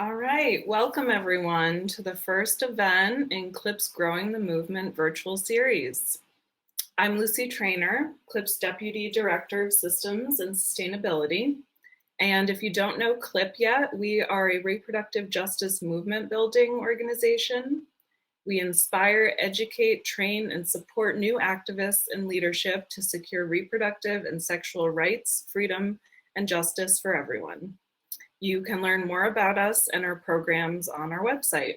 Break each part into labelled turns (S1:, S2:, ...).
S1: All right, welcome everyone to the first event in CLIP's Growing the Movement virtual series. I'm Lucy Trainer, CLIP's Deputy Director of Systems and Sustainability. And if you don't know CLIP yet, we are a reproductive justice movement building organization. We inspire, educate, train, and support new activists and leadership to secure reproductive and sexual rights, freedom, and justice for everyone. You can learn more about us and our programs on our website.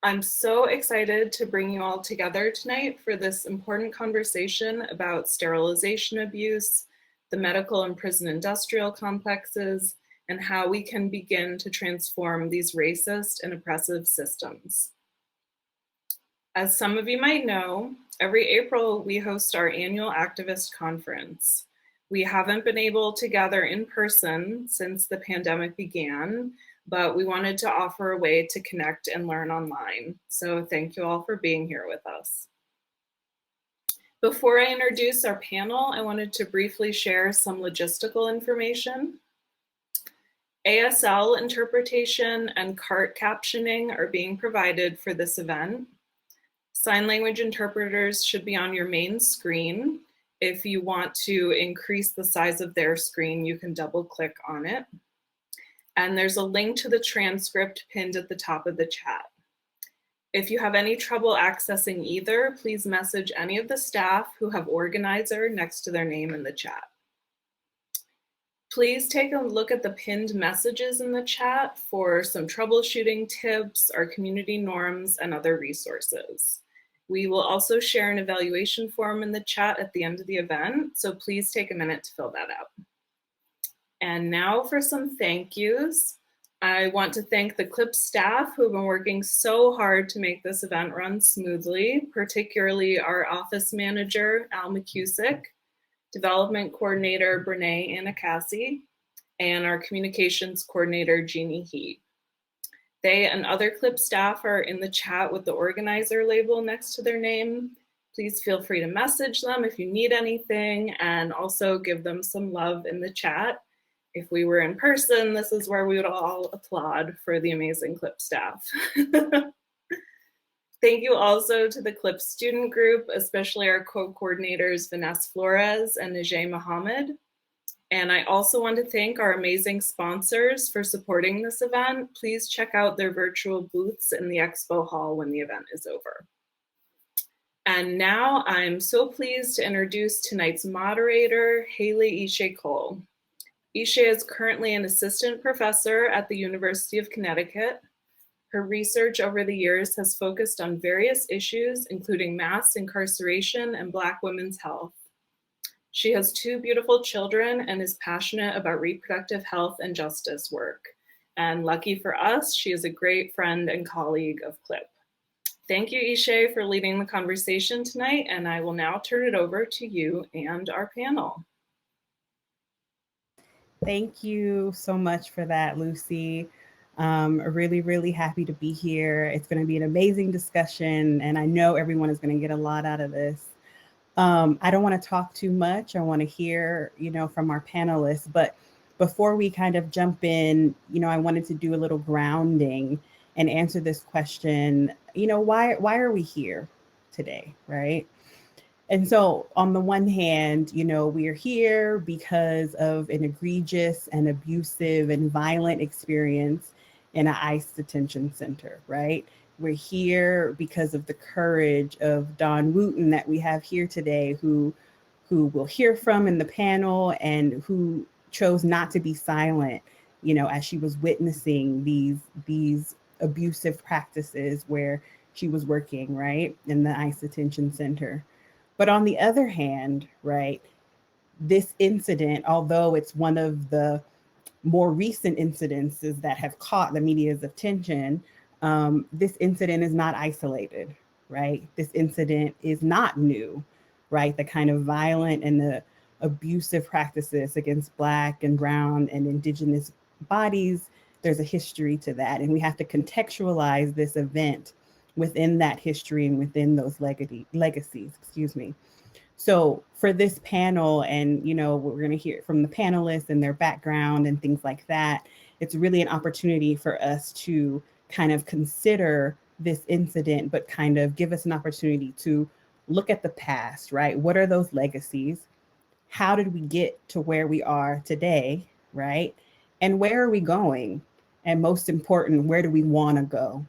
S1: I'm so excited to bring you all together tonight for this important conversation about sterilization abuse, the medical and prison industrial complexes, and how we can begin to transform these racist and oppressive systems. As some of you might know, every April we host our annual activist conference. We haven't been able to gather in person since the pandemic began, but we wanted to offer a way to connect and learn online. So thank you all for being here with us. Before I introduce our panel, I wanted to briefly share some logistical information. ASL interpretation and CART captioning are being provided for this event. Sign language interpreters should be on your main screen. If you want to increase the size of their screen, you can double click on it. And there's a link to the transcript pinned at the top of the chat. If you have any trouble accessing either, please message any of the staff who have organizer next to their name in the chat. Please take a look at the pinned messages in the chat for some troubleshooting tips, our community norms, and other resources. We will also share an evaluation form in the chat at the end of the event, so please take a minute to fill that out. And now for some thank yous. I want to thank the CLIP staff who have been working so hard to make this event run smoothly, particularly our office manager, Al McCusick, development coordinator, Brene Anacasi, and our communications coordinator, Jeannie He. They and other CLIP staff are in the chat with the organizer label next to their name. Please feel free to message them if you need anything, and also give them some love in the chat. If we were in person, this is where we would all applaud for the amazing CLIP staff. Thank you also to the CLIP student group, especially our co-coordinators Vanessa Flores and Najee Mohammed. And I also want to thank our amazing sponsors for supporting this event. Please check out their virtual booths in the expo hall when the event is over. And now I'm so pleased to introduce tonight's moderator, Haley Ishe Cole. Ishe is currently an assistant professor at the University of Connecticut. Her research over the years has focused on various issues, including mass incarceration and Black women's health. She has 2 beautiful children and is passionate about reproductive health and justice work. And lucky for us, she is a great friend and colleague of CLIP. Thank you, Ishe, for leading the conversation tonight, and I will now turn it over to you and our panel.
S2: Thank you so much for that, Lucy. Really happy to be here. It's going to be an amazing discussion, and I know everyone is going to get a lot out of this. I don't want to talk too much. I want to hear, from our panelists. But before we kind of jump in, I wanted to do a little grounding and answer this question. Why are we here today, right? And so on the one hand, we are here because of an egregious and abusive and violent experience in an ICE detention center, right? We're here because of the courage of Dawn Wooten that we have here today, who we'll hear from in the panel and who chose not to be silent, as she was witnessing these abusive practices where she was working, right, in the ICE detention center. But on the other hand, right, this incident, although it's one of the more recent incidences that have caught the media's attention, this incident is not isolated, right? This incident is not new, right? The kind of violent and the abusive practices against Black and Brown and Indigenous bodies, there's a history to that. And we have to contextualize this event within that history and within those legacies, excuse me. So for this panel, and we're going to hear from the panelists and their background and things like that, it's really an opportunity for us to kind of consider this incident, but kind of give us an opportunity to look at the past, right? What are those legacies? How did we get to where we are today, right? And where are we going? And most important, where do we want to go,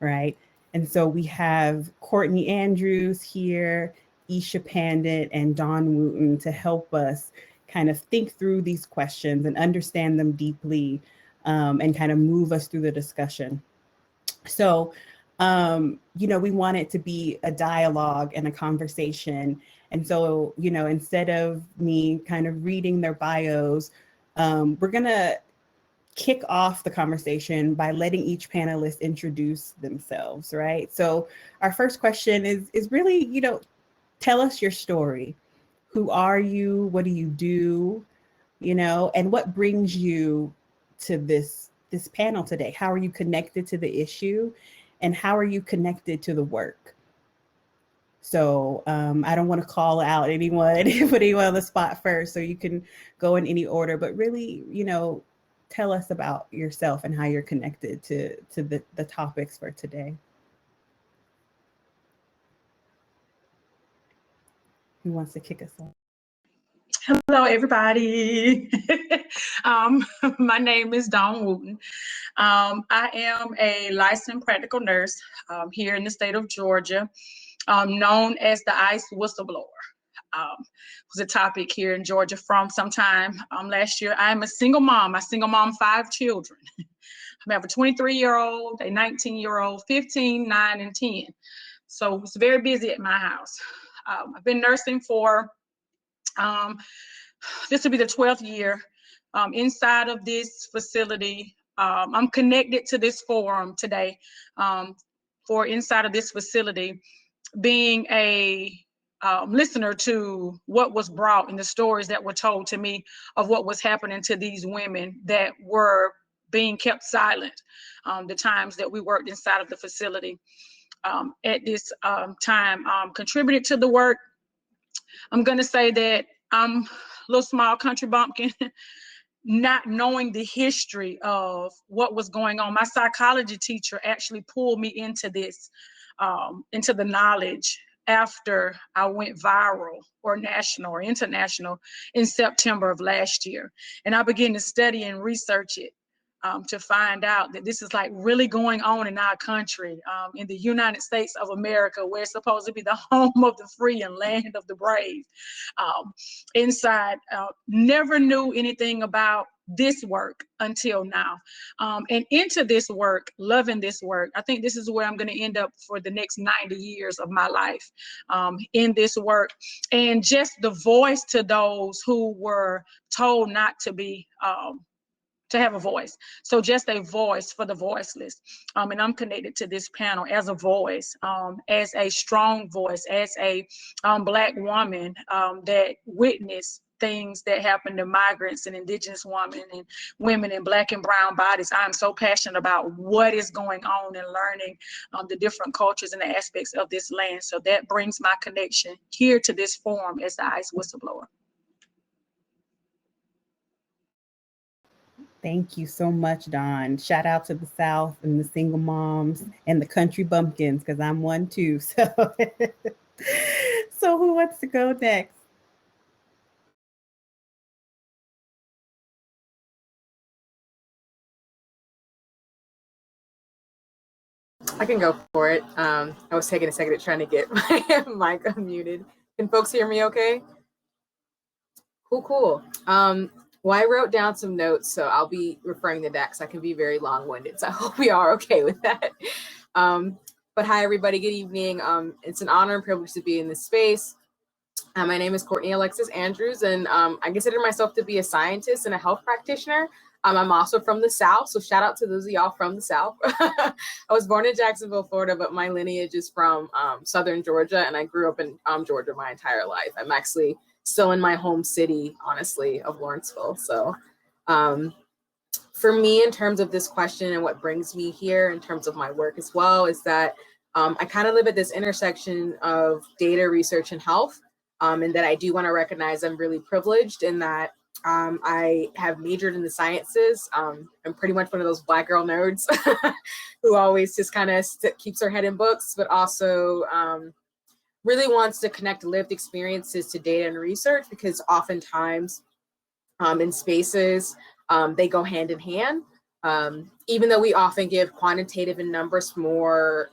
S2: right? And so we have Courtney Andrews here, Isha Pandit, and Dawn Wooten to help us kind of think through these questions and understand them deeply, and kind of move us through the discussion. So, we want it to be a dialogue and a conversation. And so, instead of me kind of reading their bios, we're going to kick off the conversation by letting each panelist introduce themselves, right? So our first question is really, tell us your story. Who are you? What do you do? And what brings you to this panel today? How are you connected to the issue? And how are you connected to the work? So I don't want to call out anyone, put anyone on the spot first, so you can go in any order, but really, tell us about yourself and how you're connected to the topics for today. Who wants to kick us off?
S3: Hello, everybody. My name is Dawn Wooten. I am a licensed practical nurse here in the state of Georgia, known as the ICE whistleblower. Was a topic here in Georgia from sometime last year. I'm a single mom. I single mom 5 children. I have a 23-year-old, a 19-year-old, 15, 9, and 10. So it's very busy at my house. I've been nursing for this will be the 12th year inside of this facility. I'm connected to this forum today for inside of this facility, being a listener to what was brought and the stories that were told to me of what was happening to these women that were being kept silent the times that we worked inside of the facility. At this time, contributed to the work. I'm going to say that I'm a little small country bumpkin, not knowing the history of what was going on. My psychology teacher actually pulled me into this, into the knowledge after I went viral or national or international in September of last year. And I began to study and research it to find out that this is like really going on in our country, in the United States of America, where it's supposed to be the home of the free and land of the brave. Inside, never knew anything about this work until now. And into this work, loving this work, I think this is where I'm going to end up for the next 90 years of my life, in this work. And just the voice to those who were told not to be, to have a voice. So just a voice for the voiceless. And I'm connected to this panel as a voice, as a strong voice, as a Black woman that witnessed things that happen to migrants and indigenous women and women in Black and brown bodies. I'm so passionate about what is going on and learning the different cultures and the aspects of this land. So that brings my connection here to this forum as the ICE whistleblower.
S2: Thank you so much, Dawn. Shout out to the South and the single moms and the country bumpkins, because I'm one too. So, so who wants to go next?
S4: I can go for it. I was taking a second to trying to get my mic unmuted. Can folks hear me okay? Cool. Well, I wrote down some notes, so I'll be referring to that because I can be very long-winded. So I hope we are okay with that. But hi, everybody. Good evening. It's an honor and privilege to be in this space. My name is Courtney Alexis Andrews, and I consider myself to be a scientist and a health practitioner. I'm also from the South, so shout out to those of y'all from the South. I was born in Jacksonville, Florida, but my lineage is from Southern Georgia, and I grew up in Georgia my entire life. I'm actually still in my home city, honestly, of Lawrenceville. So for me, in terms of this question and what brings me here in terms of my work as well, is that I kind of live at this intersection of data research and health, and that I do want to recognize I'm really privileged in that I have majored in the sciences. I'm pretty much one of those Black girl nerds who always just kind of keeps her head in books, but also really wants to connect lived experiences to data and research, because oftentimes in spaces, they go hand in hand. Even though we often give quantitative and numbers more,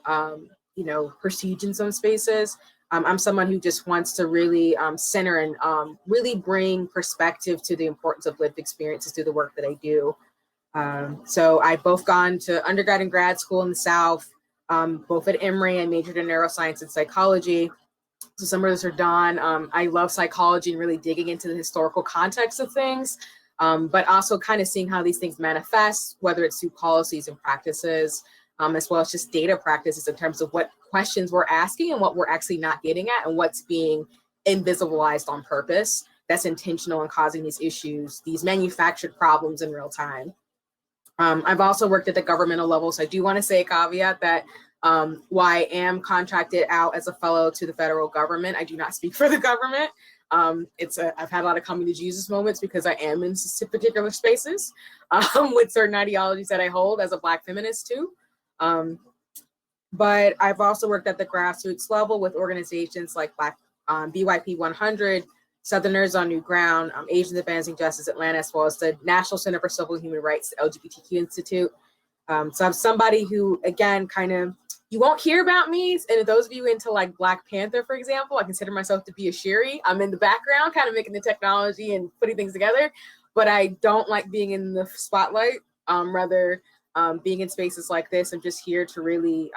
S4: prestige in some spaces, I'm someone who just wants to really center and really bring perspective to the importance of lived experiences through the work that I do. So I've both gone to undergrad and grad school in the South, both at Emory. I majored in neuroscience and psychology. So some of those are Dawn. I love psychology and really digging into the historical context of things, but also kind of seeing how these things manifest, whether it's through policies and practices, as well as just data practices in terms of what questions we're asking and what we're actually not getting at, and what's being invisibilized on purpose that's intentional and causing these issues, these manufactured problems in real time. I've also worked at the governmental level, so I do want to say a caveat that while I am contracted out as a fellow to the federal government, I do not speak for the government. I've had a lot of coming to Jesus moments because I am in particular spaces with certain ideologies that I hold as a Black feminist too. But I've also worked at the grassroots level with organizations like BYP 100, Southerners on New Ground, Asians Advancing Justice Atlanta, as well as the National Center for Civil and Human Rights, the LGBTQ Institute. So I'm somebody who, again, you won't hear about me. And those of you into like Black Panther, for example, I consider myself to be a Shiri. I'm in the background, kind of making the technology and putting things together, but I don't like being in the spotlight. Rather, being in spaces like this, I'm just here to really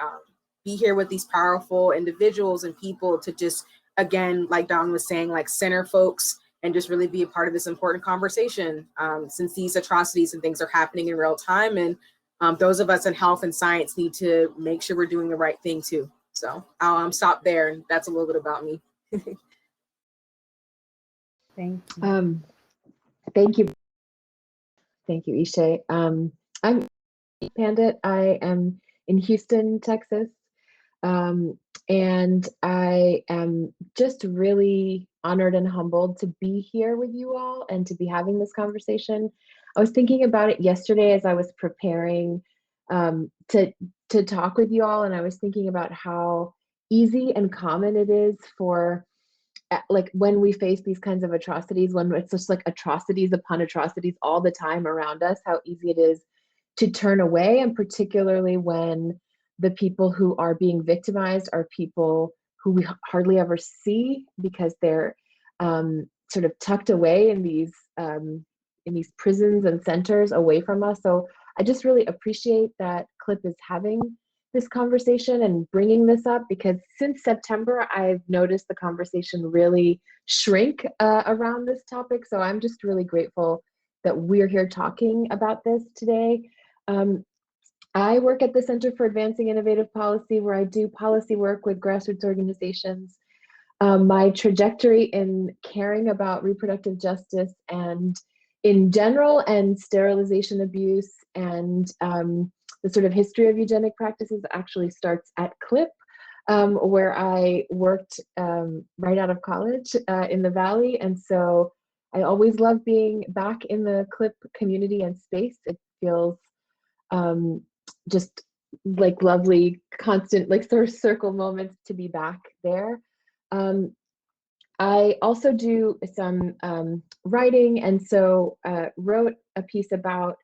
S4: be here with these powerful individuals and people to just, again, like Dawn was saying, like center folks and just really be a part of this important conversation, since these atrocities and things are happening in real time. And those of us in health and science need to make sure we're doing the right thing too. So I'll stop there, and that's a little bit about me.
S2: Thank you.
S5: Thank you. Thank you, Ishay. I'm Pandit. I am in Houston, Texas. And I am just really honored and humbled to be here with you all and to be having this conversation. I was thinking about it yesterday as I was preparing to talk with you all, and I was thinking about how easy and common it is for, like, when we face these kinds of atrocities, when it's just like atrocities upon atrocities all the time around us, how easy it is to turn away, and particularly when the people who are being victimized are people who we hardly ever see because they're sort of tucked away in these prisons and centers away from us. So I just really appreciate that CLIP is having this conversation and bringing this up, because since September, I've noticed the conversation really shrink around this topic. So I'm just really grateful that we're here talking about this today. I work at the Center for Advancing Innovative Policy, where I do policy work with grassroots organizations. My trajectory in caring about reproductive justice and in general, and sterilization abuse, and the sort of history of eugenic practices actually starts at CLIP, where I worked right out of college in the Valley. And so I always love being back in the CLIP community and space. It feels just like lovely, constant, like sort of circle moments to be back there. I also do some writing, and so wrote a piece about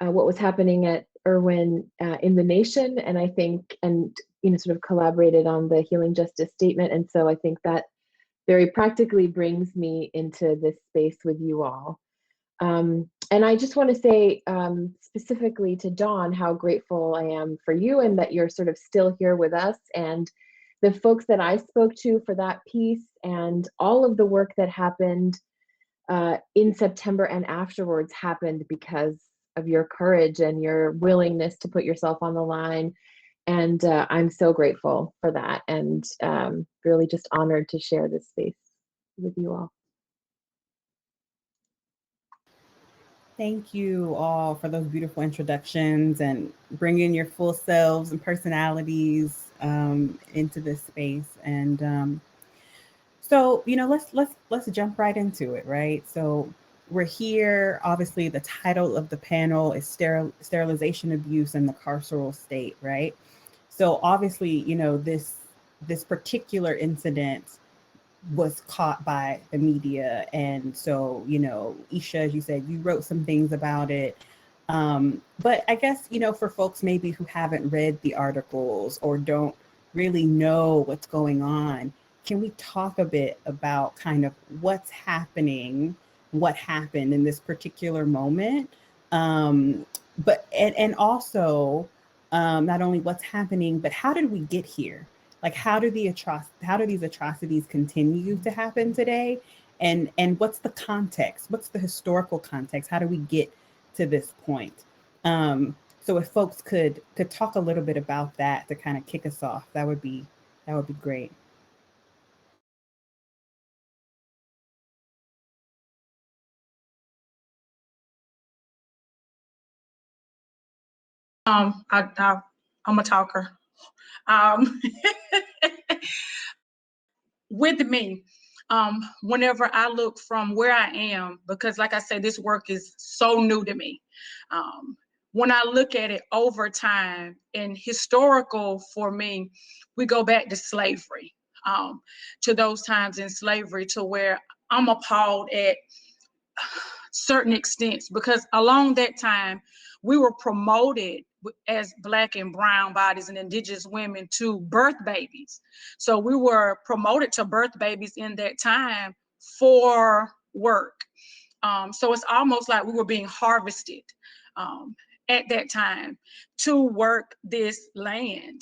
S5: what was happening at Irwin in the nation, and I think, and sort of collaborated on the Healing Justice Statement. And so I think that very practically brings me into this space with you all. And I just want to say specifically to Dawn how grateful I am for you, and that you're sort of still here with us, and the folks that I spoke to for that piece, and all of the work that happened in September and afterwards happened because of your courage and your willingness to put yourself on the line. And I'm so grateful for that, and really just honored to share this space with you all.
S2: Thank you all for those beautiful introductions and bringing your full selves and personalities into this space. And so, let's jump right into it, right? So we're here. Obviously, the title of the panel is Sterilization Abuse in the Carceral State, right? So obviously, you know, this particular incident was caught by the media. And so, you know, Isha, as you said, you wrote some things about it. But I guess, you know, for folks maybe who haven't read the articles or don't really know what's going on, can we talk a bit about kind of what's happening, what happened in this particular moment? But also not only what's happening, but how did we get here? Like, how do these atrocities continue to happen today? And what's the context? What's the historical context? How do we get to this point? So if folks could talk a little bit about that to kind of kick us off, that would be great.
S3: I'm a talker. With me, whenever I look from where I am, because like I said, this work is so new to me. When I look at it over time and historical for me, we go back to slavery, to those times in slavery, to where I'm appalled at certain extents, because along that time we were promoted as Black and brown bodies and indigenous women to birth babies. So we were promoted to birth babies in that time for work. So it's almost like we were being harvested at that time to work this land.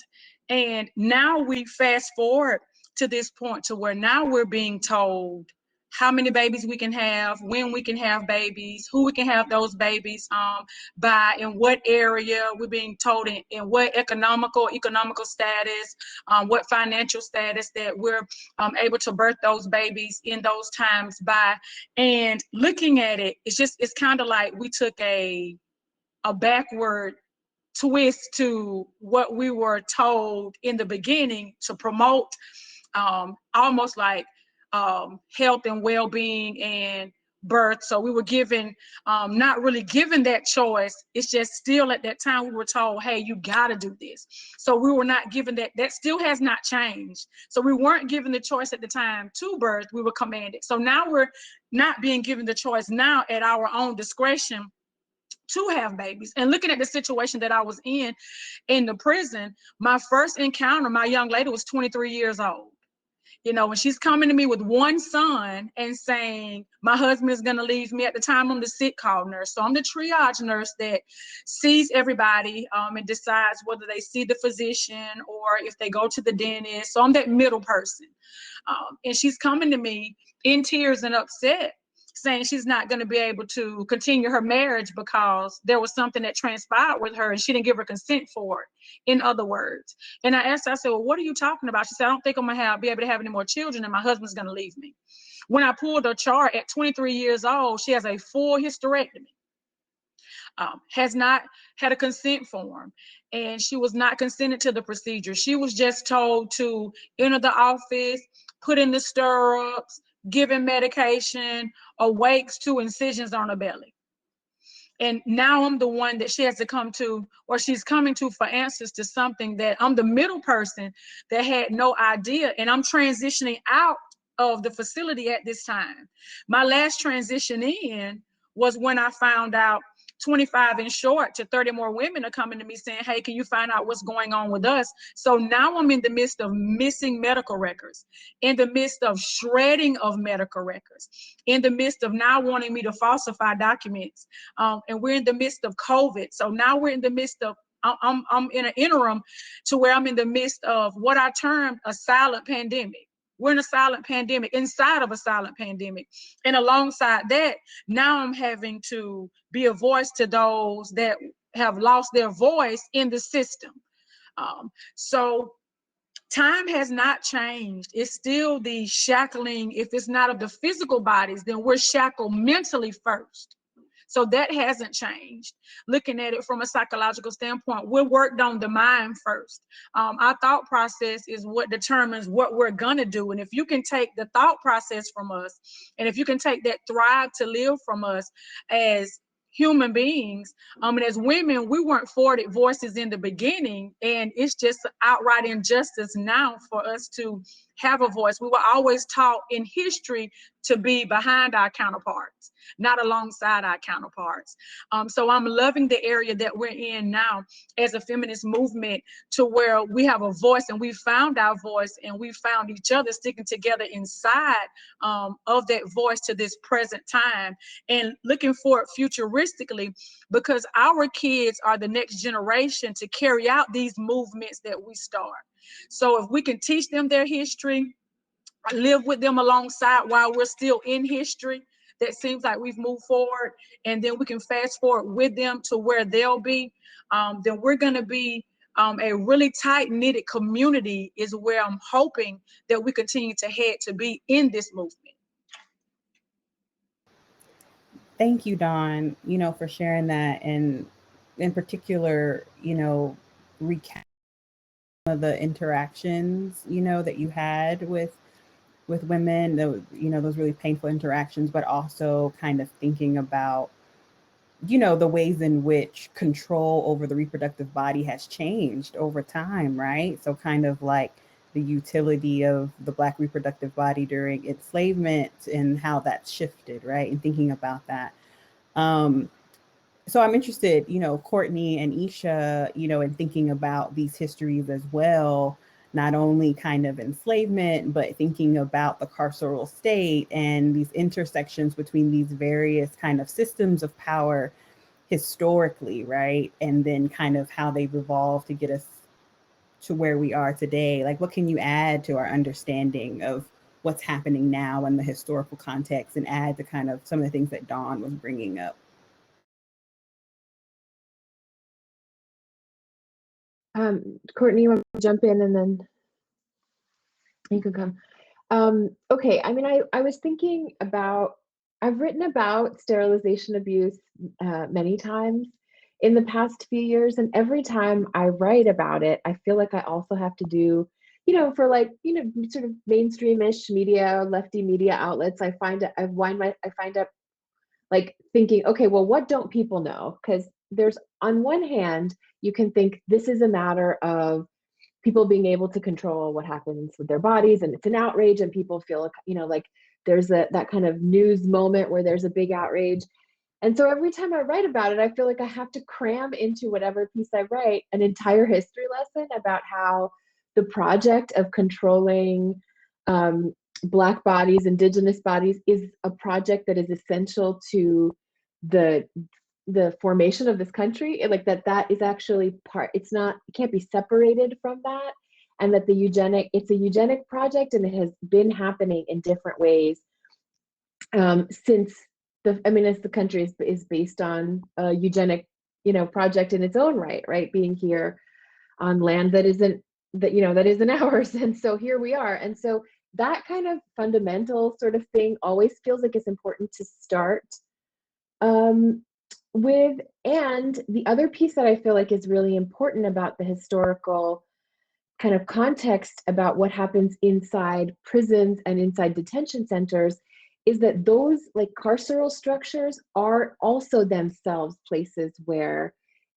S3: And now we fast forward to this point to where now we're being told how many babies we can have, when we can have babies, who we can have those babies by, in what area. We're being told in what economical status, what financial status that we're able to birth those babies in those times by. And looking at it, it's kind of like we took a backward twist to what we were told in the beginning to promote, almost like health and well-being and birth. So we were given, not really given that choice. It's just still at that time we were told, hey, you gotta do this. So we were not given that. That still has not changed. So we weren't given the choice at the time to birth. We were commanded. So now we're not being given the choice now at our own discretion to have babies. And looking at the situation that I was in the prison, my first encounter, my young lady was 23 years old. You know, when she's coming to me with one son and saying, my husband is going to leave me. At the time, I'm the sick call nurse. So I'm the triage nurse that sees everybody and decides whether they see the physician or if they go to the dentist. So I'm that middle person. And she's coming to me in tears and upset, saying she's not going to be able to continue her marriage because there was something that transpired with her and she didn't give her consent for it, in other words. And I asked her, I said, well, what are you talking about? She said, I don't think I'm going to be able to have any more children and my husband's going to leave me. When I pulled her chart at 23 years old, she has a full hysterectomy, has not had a consent form, and she was not consented to the procedure. She was just told to enter the office, put in the stirrups, given medication, awakes to incisions on her belly. And now I'm the one that she has to come to, or she's coming to for answers to something that I'm the middle person that had no idea. And I'm transitioning out of the facility at this time. My last transition in was when I found out 25 and short to 30 more women are coming to me saying, hey, can you find out what's going on with us? So now I'm in the midst of missing medical records, in the midst of shredding of medical records, in the midst of now wanting me to falsify documents. And we're in the midst of COVID. So now we're in the midst of, I'm in an interim to where I'm in the midst of what I termed a silent pandemic. We're in a silent pandemic, inside of a silent pandemic. And alongside that, now I'm having to be a voice to those that have lost their voice in the system. So time has not changed. It's still the shackling. If it's not of the physical bodies, then we're shackled mentally first. So that hasn't changed. Looking at it from a psychological standpoint, we're worked on the mind first. Our thought process is what determines what we're gonna do. And if you can take the thought process from us, and if you can take that thrive to live from us as human beings, and as women, we weren't afforded voices in the beginning, and it's just outright injustice now for us to have a voice. We were always taught in history to be behind our counterparts, not alongside our counterparts. So I'm loving the area that we're in now as a feminist movement, to where we have a voice, and we found our voice, and we found each other sticking together inside of that voice to this present time, and looking forward futuristically, because our kids are the next generation to carry out these movements that we start. So if we can teach them their history, live with them alongside while we're still in history, that seems like we've moved forward, and then we can fast forward with them to where they'll be, then we're going to be a really tight-knitted community, is where I'm hoping that we continue to head to be in this movement.
S2: Thank you, Dawn, for sharing that, and in particular, recap of the interactions, that you had with women, those really painful interactions, but also kind of thinking about, the ways in which control over the reproductive body has changed over time, right? So kind of like the utility of the Black reproductive body during enslavement and how that's shifted, right? And thinking about that. So I'm interested, Courtney and Isha, in thinking about these histories as well, not only kind of enslavement, but thinking about the carceral state and these intersections between these various kind of systems of power historically, right? And then kind of how they've evolved to get us to where we are today. Like, what can you add to our understanding of what's happening now in the historical context, and add to kind of some of the things that Dawn was bringing up?
S5: Courtney, you want to jump in, and then you can come. Okay, I mean, I was thinking about, I've written about sterilization abuse many times in the past few years, and every time I write about it, I feel like I also have to do, for like, sort of mainstream-ish media, lefty media outlets, I find up like thinking, okay, well, what don't people know? Because there's, on one hand, you can think this is a matter of people being able to control what happens with their bodies, and it's an outrage, and people feel, like there's that kind of news moment where there's a big outrage. And so every time I write about it, I feel like I have to cram into whatever piece I write an entire history lesson about how the project of controlling Black bodies, Indigenous bodies, is a project that is essential to the formation of this country. Like that is actually part, it can't be separated from that. And that it's a eugenic project, and it has been happening in different ways since as the country is based on a eugenic, project in its own right? Being here on land that isn't ours. And so here we are. And so that kind of fundamental sort of thing always feels like it's important to start with. And the other piece that I feel like is really important about the historical kind of context about what happens inside prisons and inside detention centers is that those like carceral structures are also themselves places where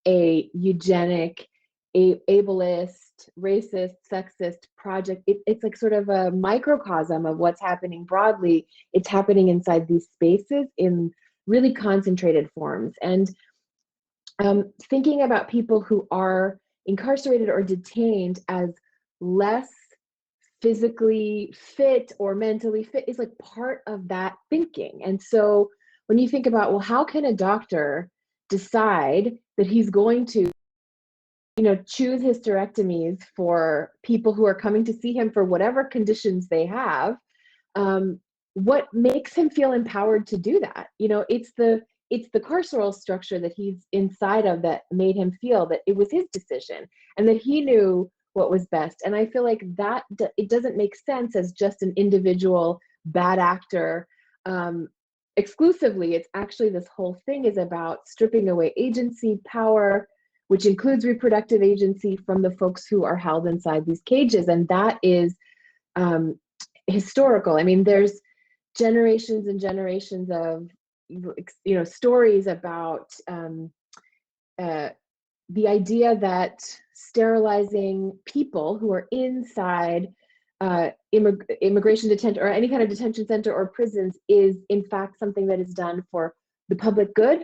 S5: a eugenic, ableist, racist, sexist project, it's like sort of a microcosm of what's happening broadly. It's happening inside these spaces in really concentrated forms. And thinking about people who are incarcerated or detained as less physically fit or mentally fit is like part of that thinking. And so when you think about, well, how can a doctor decide that he's going to choose hysterectomies for people who are coming to see him for whatever conditions they have, what makes him feel empowered to do that? It's the carceral structure that he's inside of that made him feel that it was his decision and that he knew what was best. And I feel like that it doesn't make sense as just an individual bad actor exclusively. It's actually, this whole thing is about stripping away agency, power, which includes reproductive agency, from the folks who are held inside these cages. And that is historical. I mean, there's generations and generations of, you know, stories about the idea that sterilizing people who are inside immigration detention or any kind of detention center or prisons is in fact something that is done for the public good.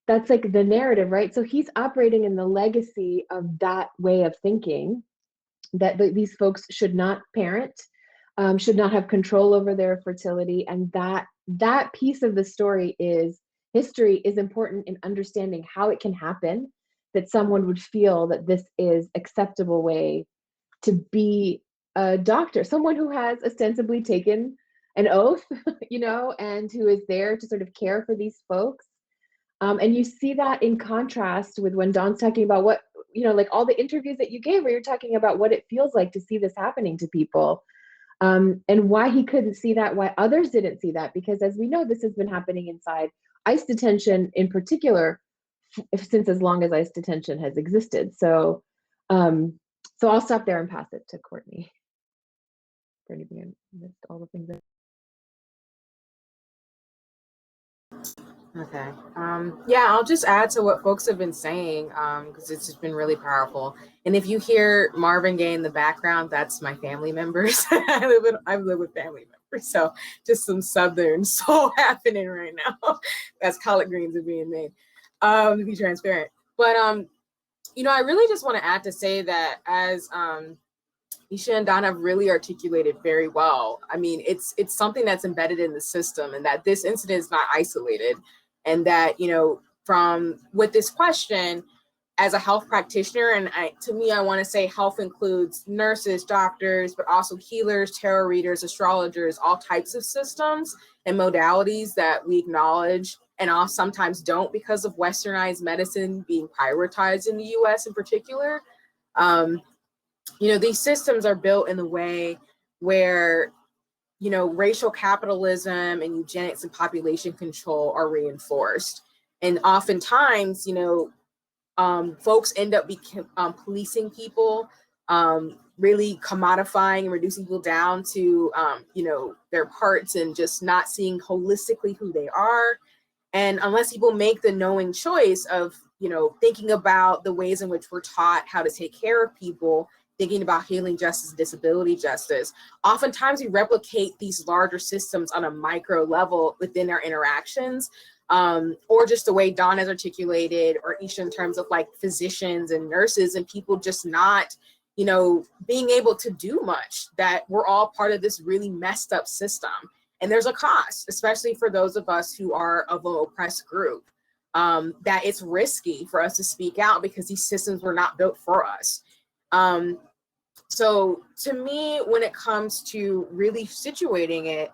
S5: That's like the narrative, right? So he's operating in the legacy of that way of thinking, that these folks should not parent, should not have control over their fertility, and that piece of the story is history is important in understanding how it can happen that someone would feel that this is acceptable way to be a doctor, someone who has ostensibly taken an oath, you know, and who is there to sort of care for these folks. And you see that in contrast with when Dawn's talking about what, you know, like all the interviews that you gave where you're talking about what it feels like to see this happening to people, and why he couldn't see that, why others didn't see that, because as we know, this has been happening inside ICE detention in particular since as long as ICE detention has existed. So, so I'll stop there and pass it to Courtney for anything I missed, all the things that.
S4: Okay. Yeah, I'll just add to what folks have been saying, because it's just been really powerful. And if you hear Marvin Gaye in the background, that's my family members. I live with family members, so just some Southern soul happening right now. As collard greens are being made, to be transparent. But you know, I really just want to add to say that as Isha and Dawn have really articulated very well. I mean, it's something that's embedded in the system, and that this incident is not isolated, and that, you know, from with this question, as a health practitioner, and to me, I want to say health includes nurses, doctors, but also healers, tarot readers, astrologers, all types of systems and modalities that we acknowledge and all sometimes don't because of westernized medicine being prioritized in the US in particular. You know, these systems are built in the way where, you know, racial capitalism and eugenics and population control are reinforced. And oftentimes, you know, folks end up policing people, really commodifying and reducing people down to, you know, their parts and just not seeing holistically who they are. And unless people make the knowing choice of, you know, thinking about the ways in which we're taught how to take care of people, thinking about healing justice and disability justice, oftentimes we replicate these larger systems on a micro level within our interactions, or just the way Dawn has articulated, or Isha in terms of like physicians and nurses and people just not, you know, being able to do much, that we're all part of this really messed up system. And there's a cost, especially for those of us who are of an oppressed group, that it's risky for us to speak out because these systems were not built for us. So to me, when it comes to really situating it,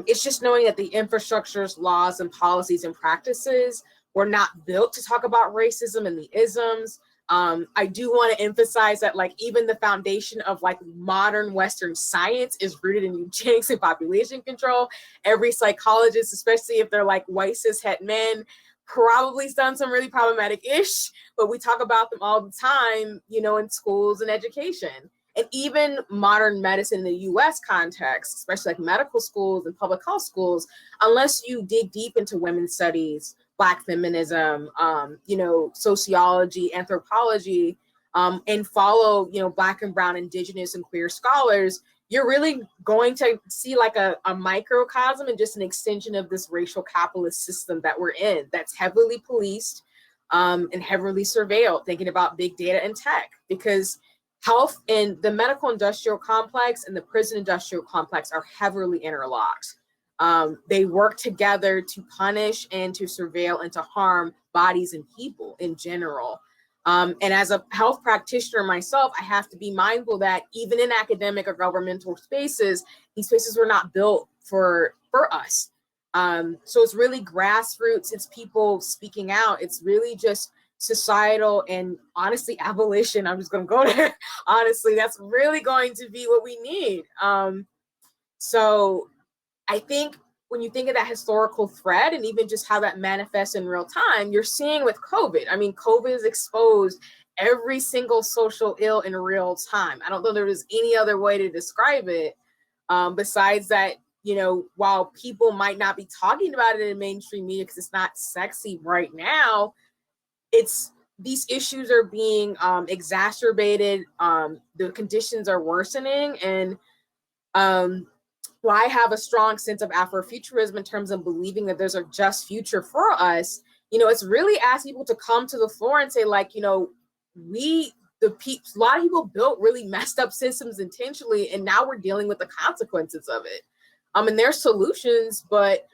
S4: it's just knowing that the infrastructures, laws, and policies and practices were not built to talk about racism and the isms. I do want to emphasize that, like, even the foundation of like modern Western science is rooted in eugenics and population control. Every psychologist, especially if they're like white cis het men, probably done some really problematic-ish, but we talk about them all the time, you know, in schools and education. And even modern medicine in the US context, especially like medical schools and public health schools, unless you dig deep into women's studies, Black feminism, you know, sociology, anthropology, and follow, you know, Black and Brown, Indigenous, and queer scholars, you're really going to see like a microcosm and just an extension of this racial capitalist system that we're in, that's heavily policed and heavily surveilled, thinking about big data and tech, because health in the medical industrial complex and the prison industrial complex are heavily interlocked. They work together to punish and to surveil and to harm bodies and people in general. And as a health practitioner myself, I have to be mindful that even in academic or governmental spaces, these spaces were not built for us. So it's really grassroots, it's people speaking out, it's really just societal and honestly abolition. I'm just going to go there. Honestly, that's really going to be what we need. So I think when you think of that historical thread and even just how that manifests in real time, you're seeing with COVID. I mean, COVID has exposed every single social ill in real time. I don't know there was any other way to describe it besides that, you know, while people might not be talking about it in mainstream media because it's not sexy right now, these issues are being exacerbated. The conditions are worsening, and well, I have a strong sense of Afrofuturism in terms of believing that there's a just future for us. You know, it's really asking people to come to the floor and say, like, you know, a lot of people built really messed up systems intentionally, and now we're dealing with the consequences of it. And there's solutions, but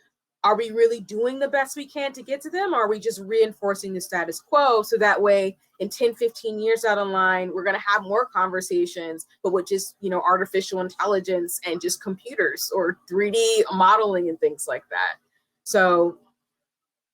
S4: are we really doing the best we can to get to them? Or are we just reinforcing the status quo so that way in 10, 15 years out of line, we're going to have more conversations, but with just, you know, artificial intelligence and just computers or 3D modeling and things like that. So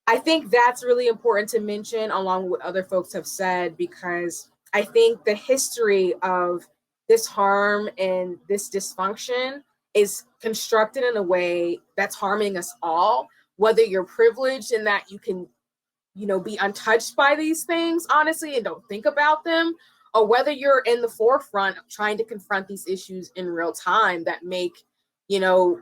S4: I think that's really important to mention along with what other folks have said, because I think the history of this harm and this dysfunction is constructed in a way that's harming us all, whether you're privileged in that you can, you know, be untouched by these things, honestly, and don't think about them, or whether you're in the forefront of trying to confront these issues in real time that make, you know,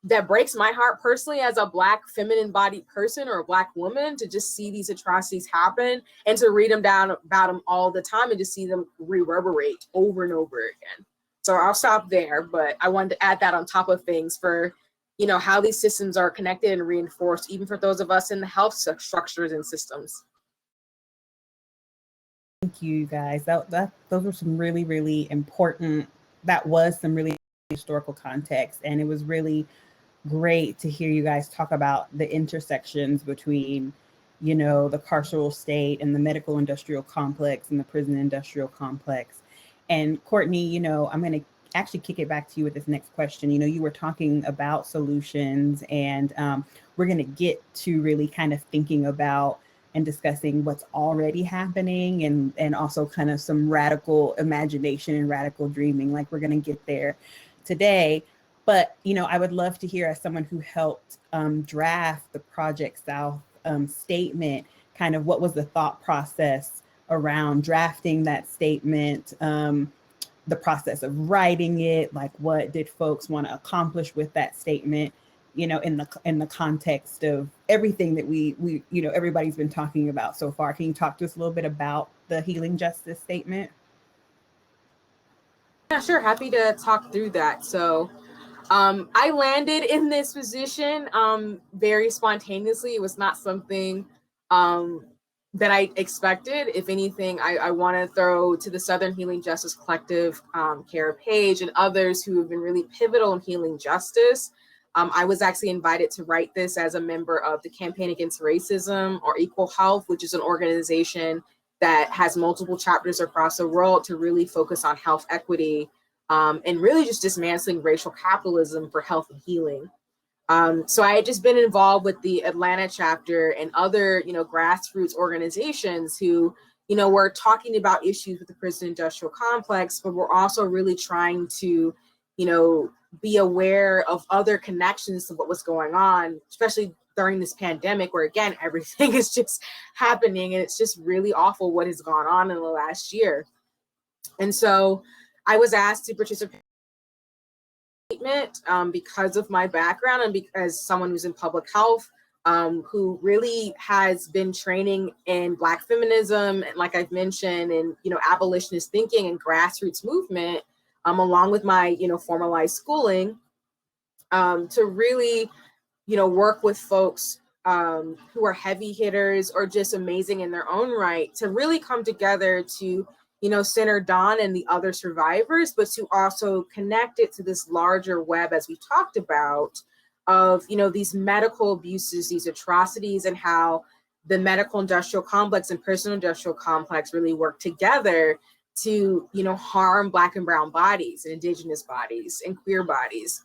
S4: that breaks my heart personally as a Black feminine bodied person or a Black woman to just see these atrocities happen and to read them down about them all the time and to see them reverberate over and over again. So I'll stop there, but I wanted to add that on top of things for, you know, how these systems are connected and reinforced, even for those of us in the health structures and systems.
S2: Thank you, guys. Those were some really, really important, that was some really historical context. And it was really great to hear you guys talk about the intersections between, you know, the carceral state and the medical industrial complex and the prison industrial complex. And Courtney, you know, I'm going to actually kick it back to you with this next question. You know, you were talking about solutions, and we're going to get to really kind of thinking about and discussing what's already happening and also kind of some radical imagination and radical dreaming. Like, we're going to get there today. But, you know, I would love to hear, as someone who helped draft the Project South statement, kind of what was the thought process around drafting that statement, the process of writing it, like what did folks want to accomplish with that statement, you know, in the context of everything that we you know, everybody's been talking about so far. Can you talk to us a little bit about the Healing Justice statement?
S4: Yeah, sure. Happy to talk through that. So I landed in this position very spontaneously. It was not something that I expected. If anything, I want to throw to the Southern Healing Justice Collective, Kara Page, and others who have been really pivotal in healing justice. I was actually invited to write this as a member of the Campaign Against Racism or Equal Health, which is an organization that has multiple chapters across the world to really focus on health equity and really just dismantling racial capitalism for health and healing. So I had just been involved with the Atlanta chapter and other, you know, grassroots organizations who, you know, were talking about issues with the prison industrial complex, but we're also really trying to, you know, be aware of other connections to what was going on, especially during this pandemic, where again, everything is just happening and it's just really awful what has gone on in the last year. And so I was asked to participate because of my background and because someone who's in public health, who really has been training in Black feminism, and like I've mentioned, and, you know, abolitionist thinking and grassroots movement, along with my, you know, formalized schooling, to really, you know, work with folks who are heavy hitters or just amazing in their own right, to really come together to, you know, center Dawn and the other survivors, but to also connect it to this larger web, as we talked about, of, you know, these medical abuses, these atrocities, and how the medical industrial complex and prison industrial complex really work together to, you know, harm Black and brown bodies and Indigenous bodies and queer bodies.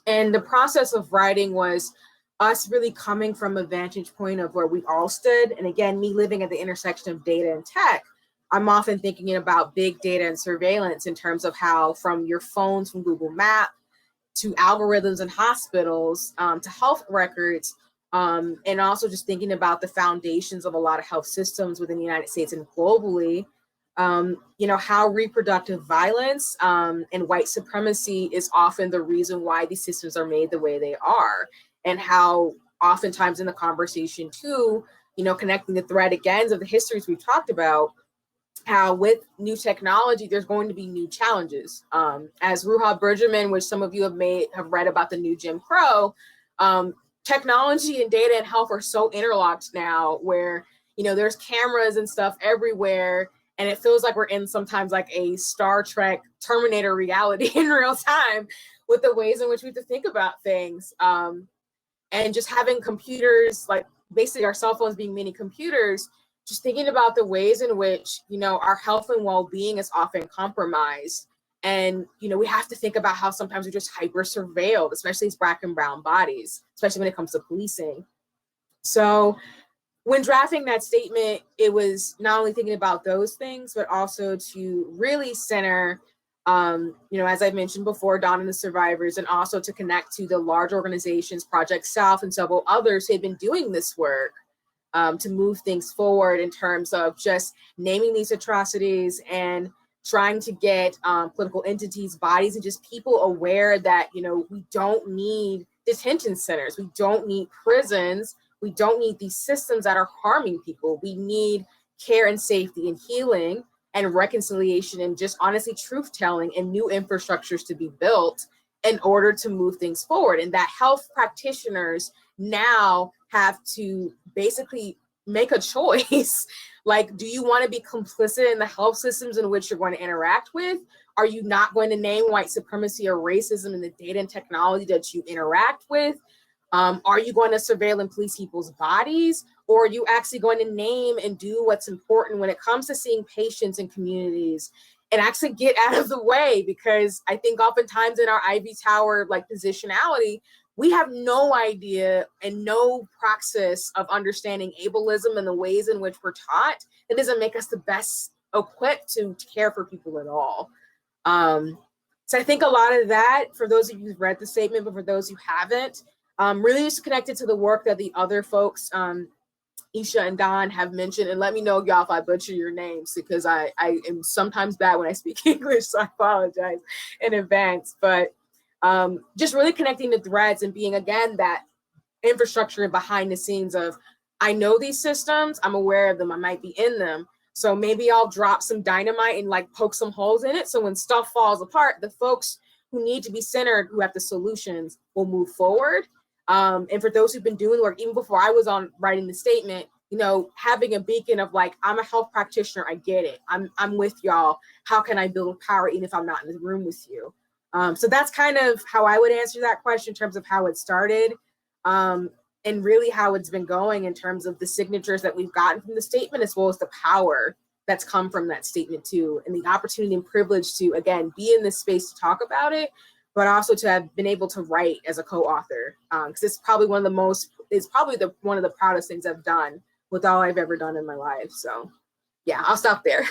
S4: And the process of writing was us really coming from a vantage point of where we all stood. And again, me living at the intersection of data and tech, I'm often thinking about big data and surveillance in terms of how, from your phones, from Google Maps to algorithms in hospitals, to health records, and also just thinking about the foundations of a lot of health systems within the United States and globally, how reproductive violence and white supremacy is often the reason why these systems are made the way they are, and how oftentimes in the conversation too, connecting the thread again of the histories we've talked about, how with new technology, there's going to be new challenges. As Ruha Bergerman, which some of you have read about the new Jim Crow, technology and data and health are so interlocked now where, there's cameras and stuff everywhere. And it feels like we're in sometimes like a Star Trek Terminator reality in real time with the ways in which we have to think about things. And just having computers, like basically our cell phones being mini computers, just thinking about the ways in which, our health and well-being is often compromised. And, we have to think about how sometimes we're just hyper surveilled, especially as Black and brown bodies, especially when it comes to policing. So when drafting that statement, it was not only thinking about those things, but also to really center, as I mentioned before, Dawn and the survivors, and also to connect to the large organizations, Project South and several others who have been doing this work to move things forward in terms of just naming these atrocities and trying to get political entities, bodies, and just people aware that, we don't need detention centers. We don't need prisons. We don't need these systems that are harming people. We need care and safety and healing and reconciliation and just honestly truth telling and new infrastructures to be built in order to move things forward. And that health practitioners now have to basically make a choice. Like, do you want to be complicit in the health systems in which you're going to interact with? Are you not going to name white supremacy or racism in the data and technology that you interact with? Are you going to surveil and police people's bodies? Or are you actually going to name and do what's important when it comes to seeing patients in communities and actually get out of the way? Because I think oftentimes in our Ivy Tower positionality, we have no idea and no praxis of understanding ableism and the ways in which we're taught. It doesn't make us the best equipped to care for people at all. So I think a lot of that, for those of you who've read the statement, but for those who haven't, really just connected to the work that the other folks, Isha and Dawn, have mentioned. And let me know, y'all, if I butcher your names, because I am sometimes bad when I speak English, so I apologize in advance. But just really connecting the threads and being, again, that infrastructure behind the scenes of, I know these systems, I'm aware of them, I might be in them. So maybe I'll drop some dynamite and like poke some holes in it. So when stuff falls apart, the folks who need to be centered, who have the solutions, will move forward. And for those who've been doing work, even before I was on writing the statement, having a beacon of like, I'm a health practitioner, I get it. I'm with y'all. How can I build power even if I'm not in the room with you? So that's kind of how I would answer that question in terms of how it started, and really how it's been going in terms of the signatures that we've gotten from the statement, as well as the power that's come from that statement too, and the opportunity and privilege to, again, be in this space to talk about it, but also to have been able to write as a co-author, because it's probably one of the proudest things I've done with all I've ever done in my life. So yeah, I'll stop there.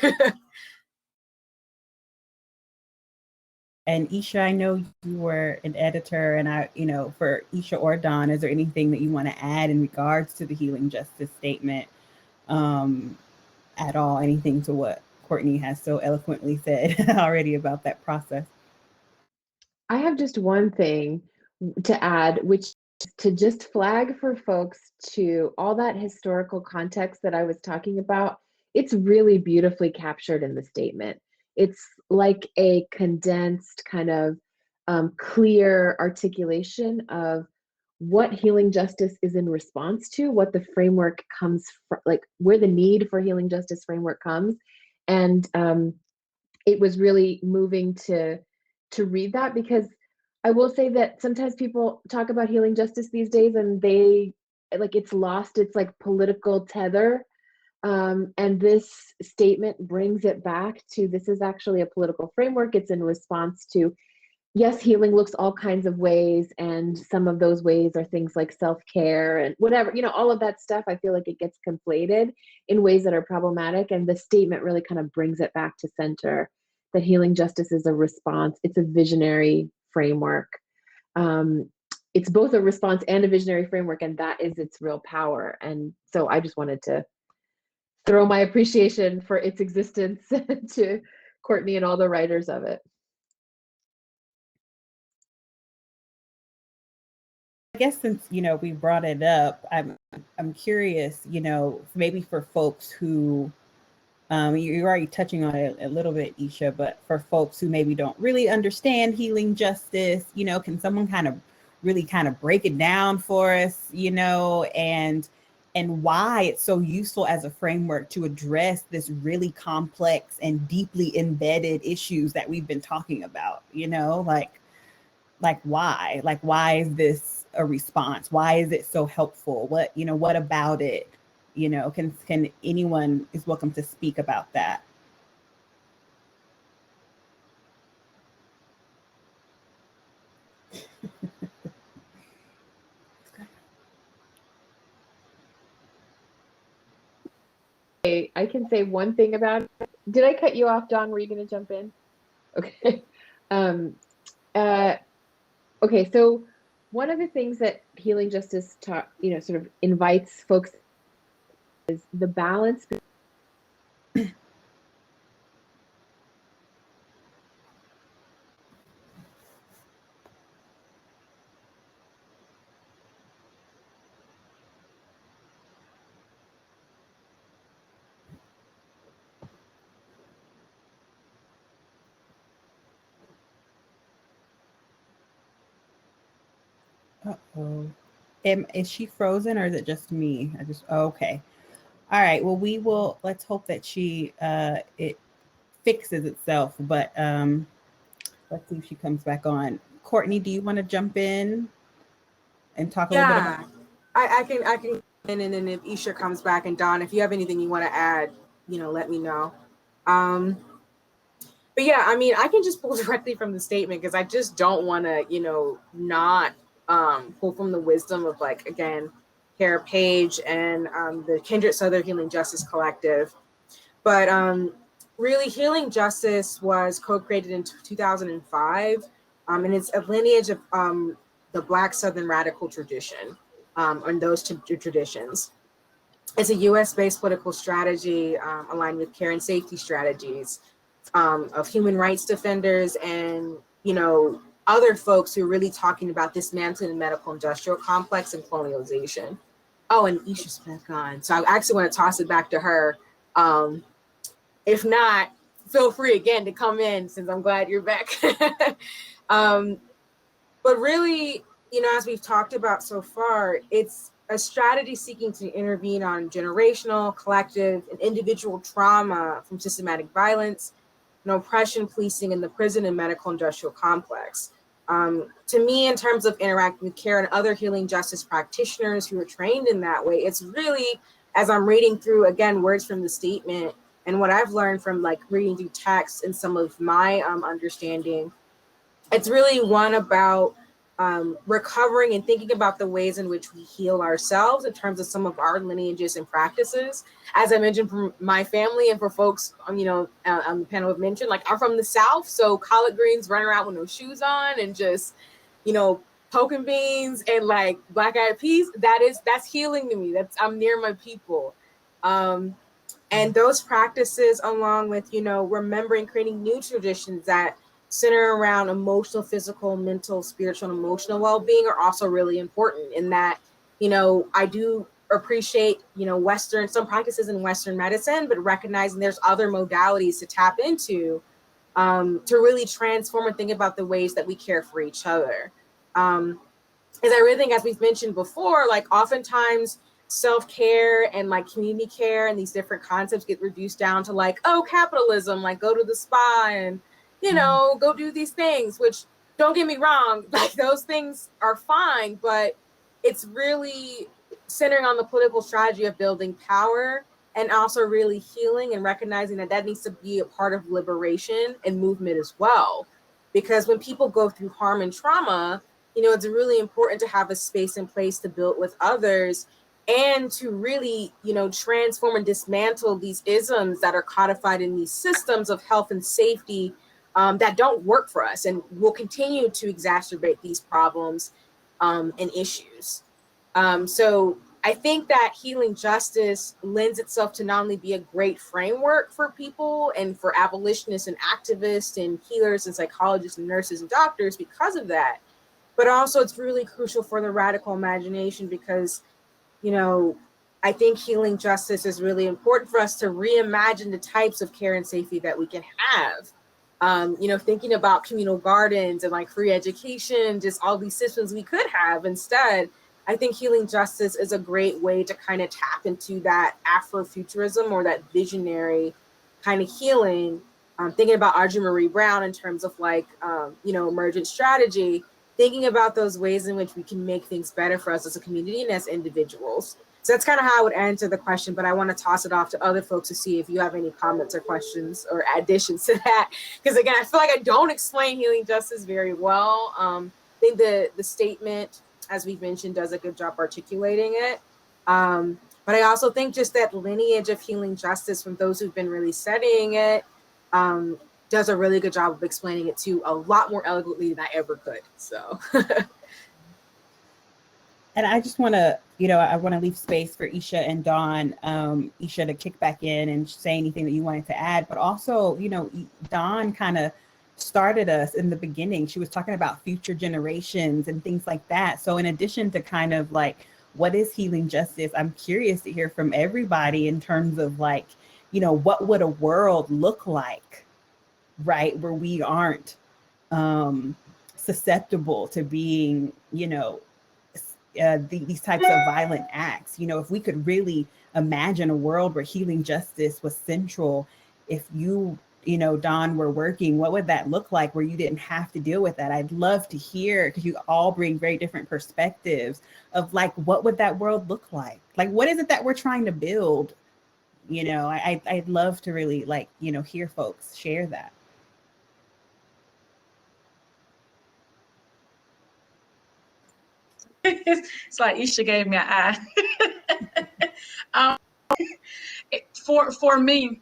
S2: And Isha, I know you were an editor, and for Isha or Dawn, is there anything that you want to add in regards to the Healing Justice Statement at all? Anything to what Courtney has so eloquently said already about that process?
S5: I have just one thing to add, which is to just flag for folks to all that historical context that I was talking about. It's really beautifully captured in the statement. It's like a condensed kind of clear articulation of what healing justice is in response to, what the framework comes from, like where the need for healing justice framework comes. And it was really moving to read that, because I will say that sometimes people talk about healing justice these days and they it's lost its like political tether. And this statement brings it back to, this is actually a political framework. It's in response to, yes, healing looks all kinds of ways, and some of those ways are things like self-care and whatever, all of that stuff. I feel like it gets conflated in ways that are problematic, and the statement really kind of brings it back to center, that healing justice is a response. It's a visionary framework. it's both a response and a visionary framework, and that is its real power. And so I just wanted to throw my appreciation for its existence to Courtney and all the writers of it.
S2: I guess since, you know, we brought it up, I'm curious, you know, maybe for folks who, you're already touching on it a little bit, Isha, but for folks who maybe don't really understand healing justice, you know, can someone really break it down for us, you know, and why it's so useful as a framework to address this really complex and deeply embedded issues that we've been talking about, you know, like why is this a response? Why is it so helpful? What about it? You know, can anyone is welcome to speak about that?
S5: I can say one thing about it. Did I cut you off, Dawn? Were you going to jump in? Okay. Okay, so one of the things that healing justice sort of invites folks is the balance.
S2: Uh-oh. Is she frozen or is it just me? Okay. All right. Well, let's hope that it fixes itself, but let's see if she comes back on. Courtney, do you want to jump in and talk a little bit about?
S4: I can, and then if Isha comes back, and Dawn, if you have anything you want to add, you know, let me know. But yeah, I mean, I can just pull directly from the statement because I just don't want to, you know, not pull from the wisdom of, like, again, Kara Page and the Kindred Southern Healing Justice Collective. But really, healing justice was co-created in 2005, and it's a lineage of the Black Southern radical tradition, and those two traditions. It's a U.S.-based political strategy aligned with care and safety strategies of human rights defenders and, you know, other folks who are really talking about dismantling the medical industrial complex and colonialization. Oh, and Isha's back on. So I actually want to toss it back to her. If not, feel free again to come in since I'm glad you're back. But really, you know, as we've talked about so far, it's a strategy seeking to intervene on generational, collective, and individual trauma from systematic violence and oppression policing in the prison and medical industrial complex. To me, in terms of interacting with care and other healing justice practitioners who are trained in that way, it's really, as I'm reading through, again, words from the statement and what I've learned from, like, reading through text and some of my understanding, it's really one about recovering and thinking about the ways in which we heal ourselves in terms of some of our lineages and practices. As I mentioned, for my family and for folks, you know, on the panel have mentioned, like, I'm from the South, so collard greens running around with no shoes on and just, you know, poking beans and, like, black-eyed peas, that's healing to me. I'm near my people. And those practices, along with, you know, remembering, creating new traditions that center around emotional, physical, mental, spiritual, and emotional well-being are also really important in that, you know, I do appreciate, you know, some practices in Western medicine, but recognizing there's other modalities to tap into to really transform and think about the ways that we care for each other. As I really think, as we've mentioned before, like, oftentimes self-care and, like, community care and these different concepts get reduced down to, like, oh, capitalism, like, go to the spa and, you know, go do these things, which, don't get me wrong, like, those things are fine, but it's really centering on the political strategy of building power and also really healing and recognizing that that needs to be a part of liberation and movement as well. Because when people go through harm and trauma, you know, it's really important to have a space in place to build with others and to really, you know, transform and dismantle these isms that are codified in these systems of health and safety that don't work for us and will continue to exacerbate these problems and issues. So I think that healing justice lends itself to not only be a great framework for people and for abolitionists and activists and healers and psychologists and nurses and doctors because of that, but also it's really crucial for the radical imagination because, you know, I think healing justice is really important for us to reimagine the types of care and safety that we can have. You know, thinking about communal gardens and like free education, just all these systems we could have instead. I think healing justice is a great way to kind of tap into that Afrofuturism or that visionary kind of healing. Thinking about Audre Marie Brown in terms of like, you know, emergent strategy, thinking about those ways in which we can make things better for us as a community and as individuals. So that's kind of how I would answer the question, but I want to toss it off to other folks to see if you have any comments or questions or additions to that. Because again, I feel like I don't explain healing justice very well. I think the statement, as we've mentioned, does a good job articulating it. But I also think just that lineage of healing justice from those who've been really studying it does a really good job of explaining it too, a lot more eloquently than I ever could. So.
S2: And I just want to, you know, I want to leave space for Isha and Dawn, Isha to kick back in and say anything that you wanted to add, but also, you know, Dawn kind of started us in the beginning. She was talking about future generations and things like that. So in addition to kind of like, what is healing justice? I'm curious to hear from everybody in terms of like, you know, what would a world look like, right, where we aren't susceptible to being, you know, these types of violent acts. You know, if we could really imagine a world where healing justice was central, if you know, Dawn, were working, what would that look like where you didn't have to deal with that? I'd love to hear, because you all bring very different perspectives of like, what would that world look like? Like, what is it that we're trying to build? You know, I'd love to really like, you know, hear folks share that.
S3: It's like Isha gave me an eye. For me,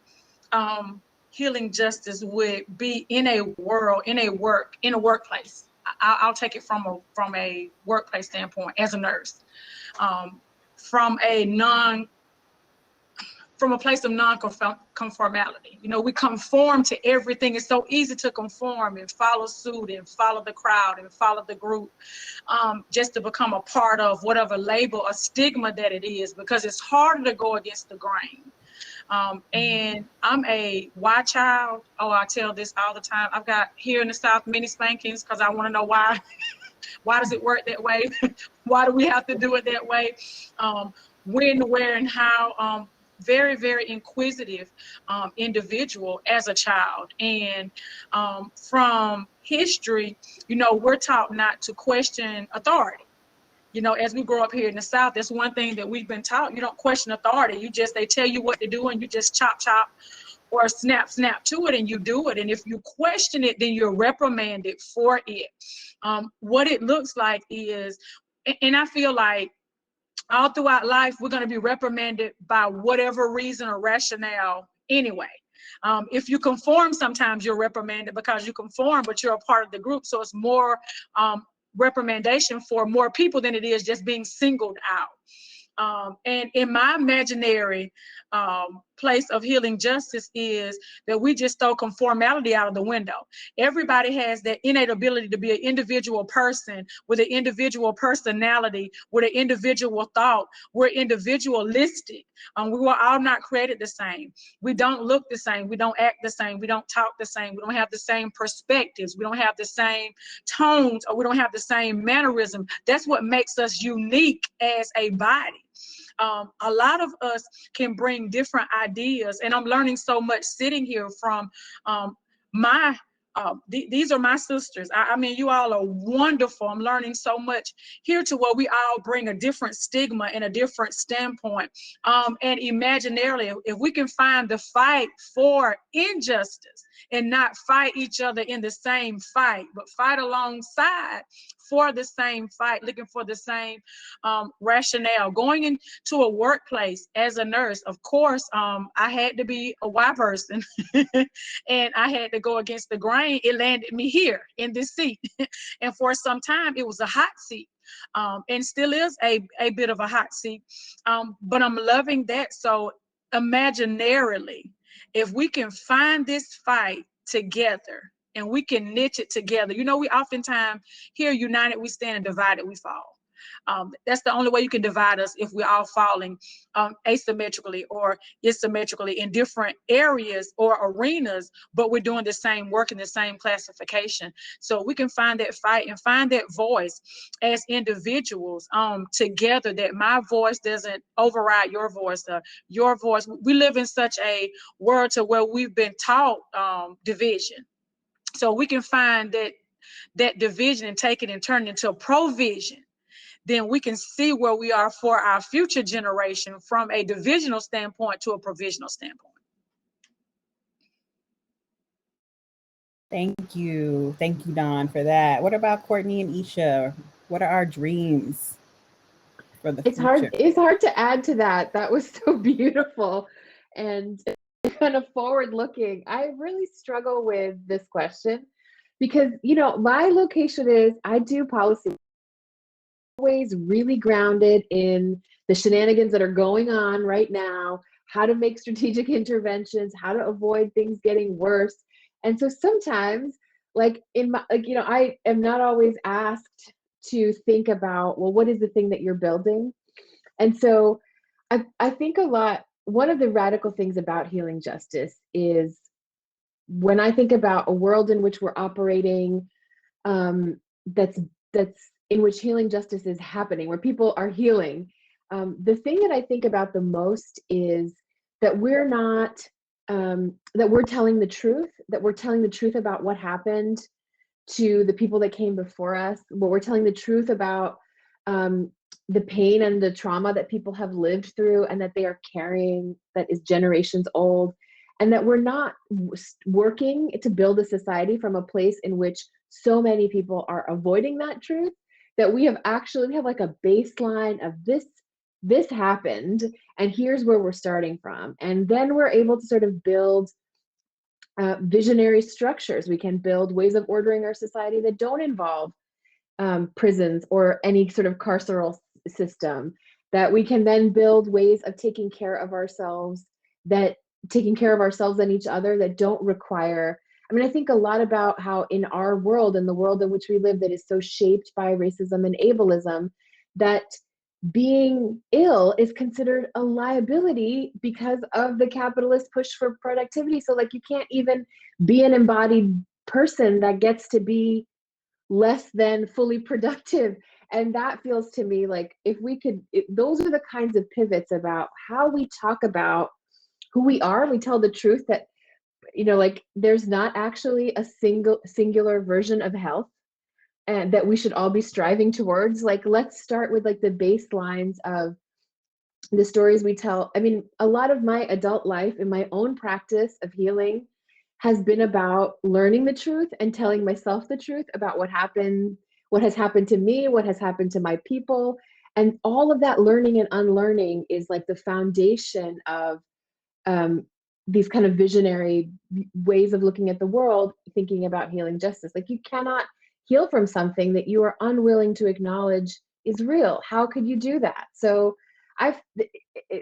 S3: healing justice would be in a world, in a workplace. I'll take it from a workplace standpoint as a nurse, from a place of non-conformality. You know, we conform to everything. It's so easy to conform and follow suit and follow the crowd and follow the group, just to become a part of whatever label or stigma that it is, because it's harder to go against the grain. And I'm a why child. Oh, I tell this all the time. I've got here in the South many spankings because I want to know why. Why does it work that way? Why do we have to do it that way? When, where, and how. Very, very inquisitive individual as a child. And from history, you know, we're taught not to question authority. You know, as we grow up here in the South, that's one thing that we've been taught. You don't question authority. They tell you what to do and you just chop or snap to it and you do it. And if you question it, then you're reprimanded for it. What it looks like is, and I feel like all throughout life, we're going to be reprimanded by whatever reason or rationale anyway. If you conform, sometimes you're reprimanded because you conform, but you're a part of the group. So it's more reprimandation for more people than it is just being singled out. And in my imaginary place of healing justice is that we just throw conformality out of the window. Everybody has that innate ability to be an individual person with an individual personality, with an individual thought. We're individualistic. We were all not created the same. We don't look the same. We don't act the same. We don't talk the same. We don't have the same perspectives. We don't have the same tones, or we don't have the same mannerism. That's what makes us unique as a body. A lot of us can bring different ideas, and I'm learning so much sitting here from these are my sisters. I mean, you all are wonderful. I'm learning so much here to where we all bring a different stigma and a different standpoint. And imaginarily, if we can find the fight for injustice, and not fight each other in the same fight, but fight alongside for the same fight, looking for the same rationale. Going into a workplace as a nurse, of course, I had to be a white person and I had to go against the grain. It landed me here in this seat. And for some time, it was a hot seat. And still is a bit of a hot seat, but I'm loving that. So imaginarily, if we can find this fight together and we can niche it together, you know, we oftentimes hear united we stand and divided we fall. That's the only way you can divide us, if we're all falling asymmetrically or asymmetrically in different areas or arenas, but we're doing the same work in the same classification. So we can find that fight and find that voice as individuals together, that my voice doesn't override your voice. Your voice. We live in such a world to where we've been taught division. So we can find that division and take it and turn it into a provision. Then we can see where we are for our future generation from a divisional standpoint to a provisional standpoint.
S2: Thank you, Dawn, for that. What about Courtney and Isha? What are our dreams for the future?
S5: It's hard to add to that. That was so beautiful and kind of forward looking. I really struggle with this question because, you know, my location is, I do policy always really grounded in the shenanigans that are going on right now, how to make strategic interventions, how to avoid things getting worse. And so sometimes, like in my, like, you know, I am not always asked to think about, well, what is the thing that you're building? And so I think a lot, one of the radical things about healing justice is when I think about a world in which we're operating, that's in which healing justice is happening, where people are healing. The thing that I think about the most is that we're not, that we're telling the truth, that we're telling the truth about what happened to the people that came before us, but we're telling the truth about the pain and the trauma that people have lived through and that they are carrying, that is generations old, and that we're not working to build a society from a place in which so many people are avoiding that truth, that we have like a baseline of this happened and here's where we're starting from. And then we're able to sort of build visionary structures. We can build ways of ordering our society that don't involve prisons or any sort of carceral system, that we can then build ways of taking care of ourselves and each other that don't require, I mean, I think a lot about how in our world, in the world in which we live that is so shaped by racism and ableism, that being ill is considered a liability because of the capitalist push for productivity. So like you can't even be an embodied person that gets to be less than fully productive. And that feels to me like if we could, those are the kinds of pivots about how we talk about who we are. We tell the truth that, you know, like there's not actually a singular version of health and that we should all be striving towards. Like, let's start with like the baselines of the stories we tell. I mean, a lot of my adult life in my own practice of healing has been about learning the truth and telling myself the truth about what happened, what has happened to me, what has happened to my people. And all of that learning and unlearning is like the foundation of these kind of visionary ways of looking at the world, thinking about healing justice. Like you cannot heal from something that you are unwilling to acknowledge is real. How could you do that? So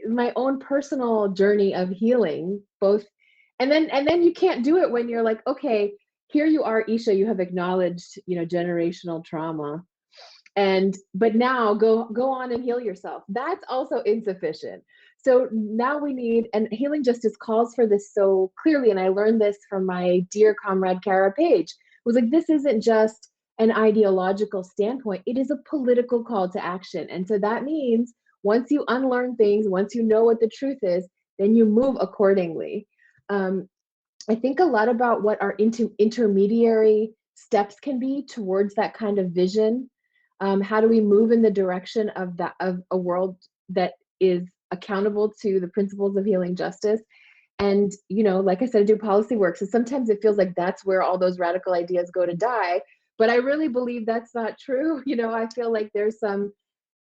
S5: my own personal journey of healing, both, and then you can't do it when you're like, okay, here you are, Isha, you have acknowledged, you know, generational trauma. But now go on and heal yourself. That's also insufficient. So now we need, and healing justice calls for this so clearly, and I learned this from my dear comrade Kara Page, was like, this isn't just an ideological standpoint, it is a political call to action. And so that means once you unlearn things, once you know what the truth is, then you move accordingly. I think a lot about what our intermediary steps can be towards that kind of vision. How do we move in the direction of a world that is accountable to the principles of healing justice? And, like I said, I do policy work. So sometimes it feels like that's where all those radical ideas go to die. But I really believe that's not true. I feel like there's some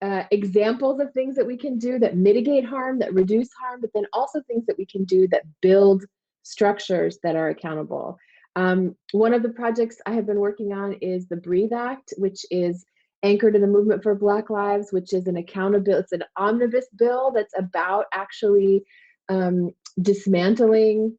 S5: examples of things that we can do that mitigate harm, that reduce harm, but then also things that we can do that build structures that are accountable. One of the projects I have been working on is the Breathe Act, which is anchored in the Movement for Black Lives, which is it's an omnibus bill that's about actually dismantling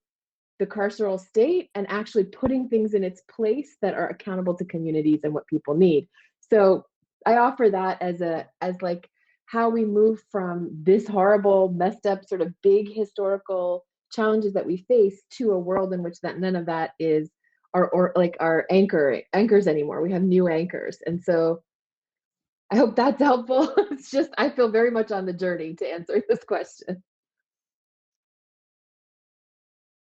S5: the carceral state and actually putting things in its place that are accountable to communities and what people need. So I offer that as like how we move from this horrible, messed up, sort of big historical challenges that we face to a world in which that none of that is our anchors anymore. We have new anchors. And so I hope that's helpful. It's just, I feel very much on the journey to answer this question.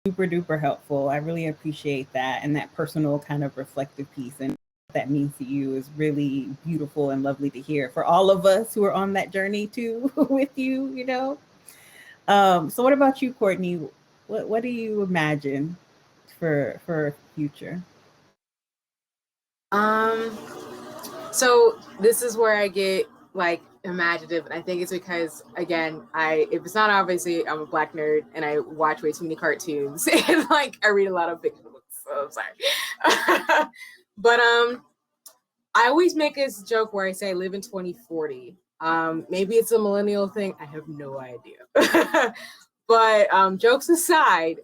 S2: Super duper helpful. I really appreciate that. And that personal kind of reflective piece and what that means to you is really beautiful and lovely to hear for all of us who are on that journey too with you, So what about you, Courtney? What do you imagine for future?
S4: So this is where I get like imaginative, and I think it's because, again, if it's not obviously, I'm a Black nerd and I watch way too many cartoons and like I read a lot of fiction books, so I'm sorry. But I always make this joke where I say I live in 2040. Maybe it's a millennial thing, I have no idea. But jokes aside,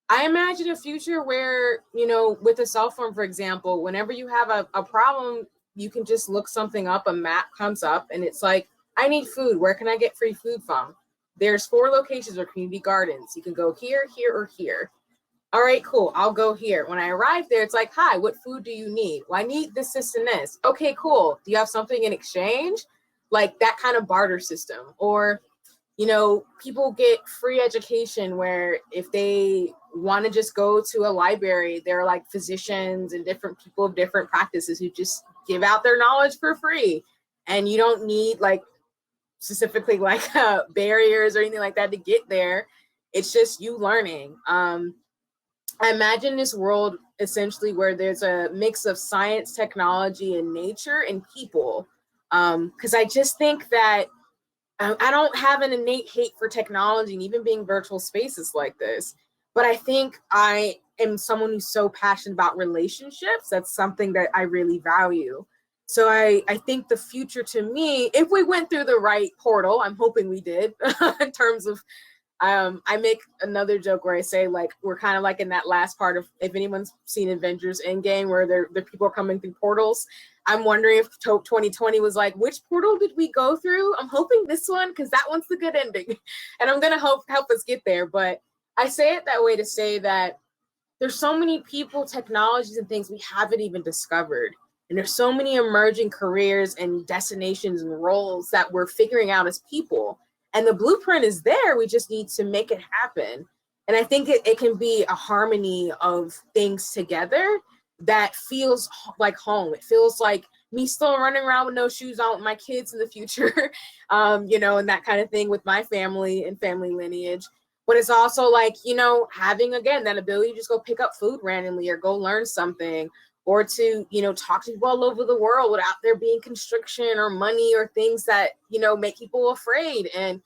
S4: I imagine a future where, with a cell phone, for example, whenever you have a problem, you can just look something up, a map comes up, and it's like, I need food. Where can I get free food from? There's 4 locations or community gardens. You can go here, here, or here. All right, cool. I'll go here. When I arrive there, it's like, hi, what food do you need? Well, I need this, this, and this. Okay, cool. Do you have something in exchange? Like that kind of barter system. Or, people get free education where if they want to just go to a library, there are like physicians and different people of different practices who just give out their knowledge for free. And you don't need like specifically like barriers or anything like that to get there. It's just you learning. I imagine this world essentially where there's a mix of science, technology, and nature and people. Because I just think that I don't have an innate hate for technology and even being virtual spaces like this, but I think I am someone who's so passionate about relationships. That's something that I really value. So I think the future to me, if we went through the right portal, I'm hoping we did, in terms of, I make another joke where I say, like, we're kind of like in that last part of, if anyone's seen Avengers Endgame, where the people are coming through portals. I'm wondering if 2020 was like, which portal did we go through? I'm hoping this one, because that one's the good ending. And I'm going to help us get there. But I say it that way to say that there's so many people, technologies, and things we haven't even discovered. And there's so many emerging careers and destinations and roles that we're figuring out as people. And the blueprint is there. We just need to make it happen. And I think it can be a harmony of things together that feels like home. It feels like me still running around with no shoes on with my kids in the future, and that kind of thing with my family and family lineage. But it's also like, having, again, that ability to just go pick up food randomly or go learn something, or to, talk to people all over the world without there being constriction or money or things that, make people afraid. And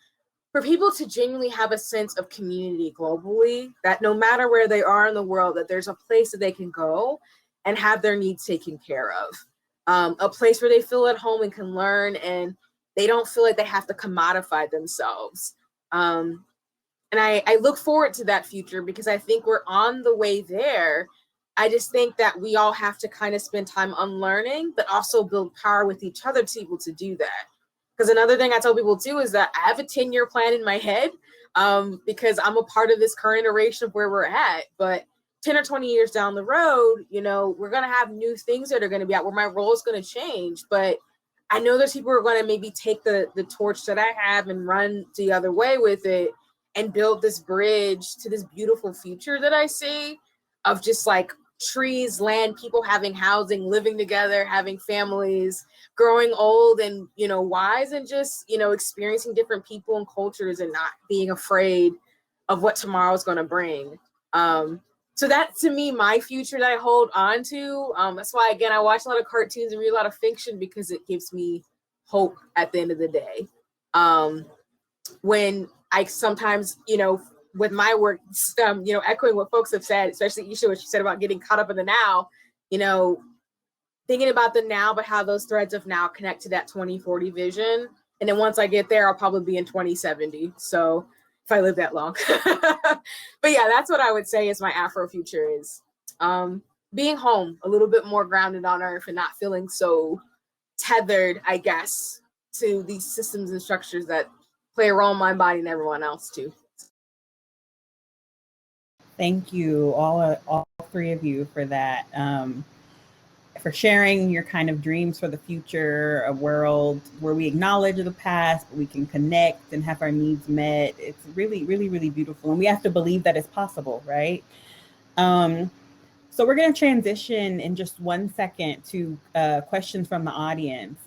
S4: for people to genuinely have a sense of community globally, that no matter where they are in the world, that there's a place that they can go and have their needs taken care of. A place where they feel at home and can learn, and they don't feel like they have to commodify themselves. And I look forward to that future, because I think we're on the way there. I just think that we all have to kind of spend time unlearning, but also build power with each other to be able to do that. Because another thing I tell people too is that I have a 10-year plan in my head, because I'm a part of this current iteration of where we're at. But 10 or 20 years down the road, we're going to have new things that are going to be out where my role is going to change. But I know there's people who are going to maybe take the torch that I have and run the other way with it and build this bridge to this beautiful future that I see of just like trees, land, people having housing, living together, having families, growing old and, wise, and just, experiencing different people and cultures and not being afraid of what tomorrow is going to bring. So that's, to me, my future that I hold on to. That's why, again, I watch a lot of cartoons and read a lot of fiction, because it gives me hope at the end of the day. When I sometimes, with my work, echoing what folks have said, especially Isha, what she said about getting caught up in the now, thinking about the now, but how those threads of now connect to that 2040 vision. And then once I get there, I'll probably be in 2070. So if I live that long. But yeah, that's what I would say is my Afro future is being home, a little bit more grounded on earth and not feeling so tethered, I guess, to these systems and structures that play a role in my body and everyone else too.
S2: Thank you, all three of you, for that, for sharing your kind of dreams for the future, a world where we acknowledge the past, but we can connect and have our needs met. It's really, really, really beautiful. And we have to believe that it's possible, right? So we're going to transition in just 1 second to questions from the audience.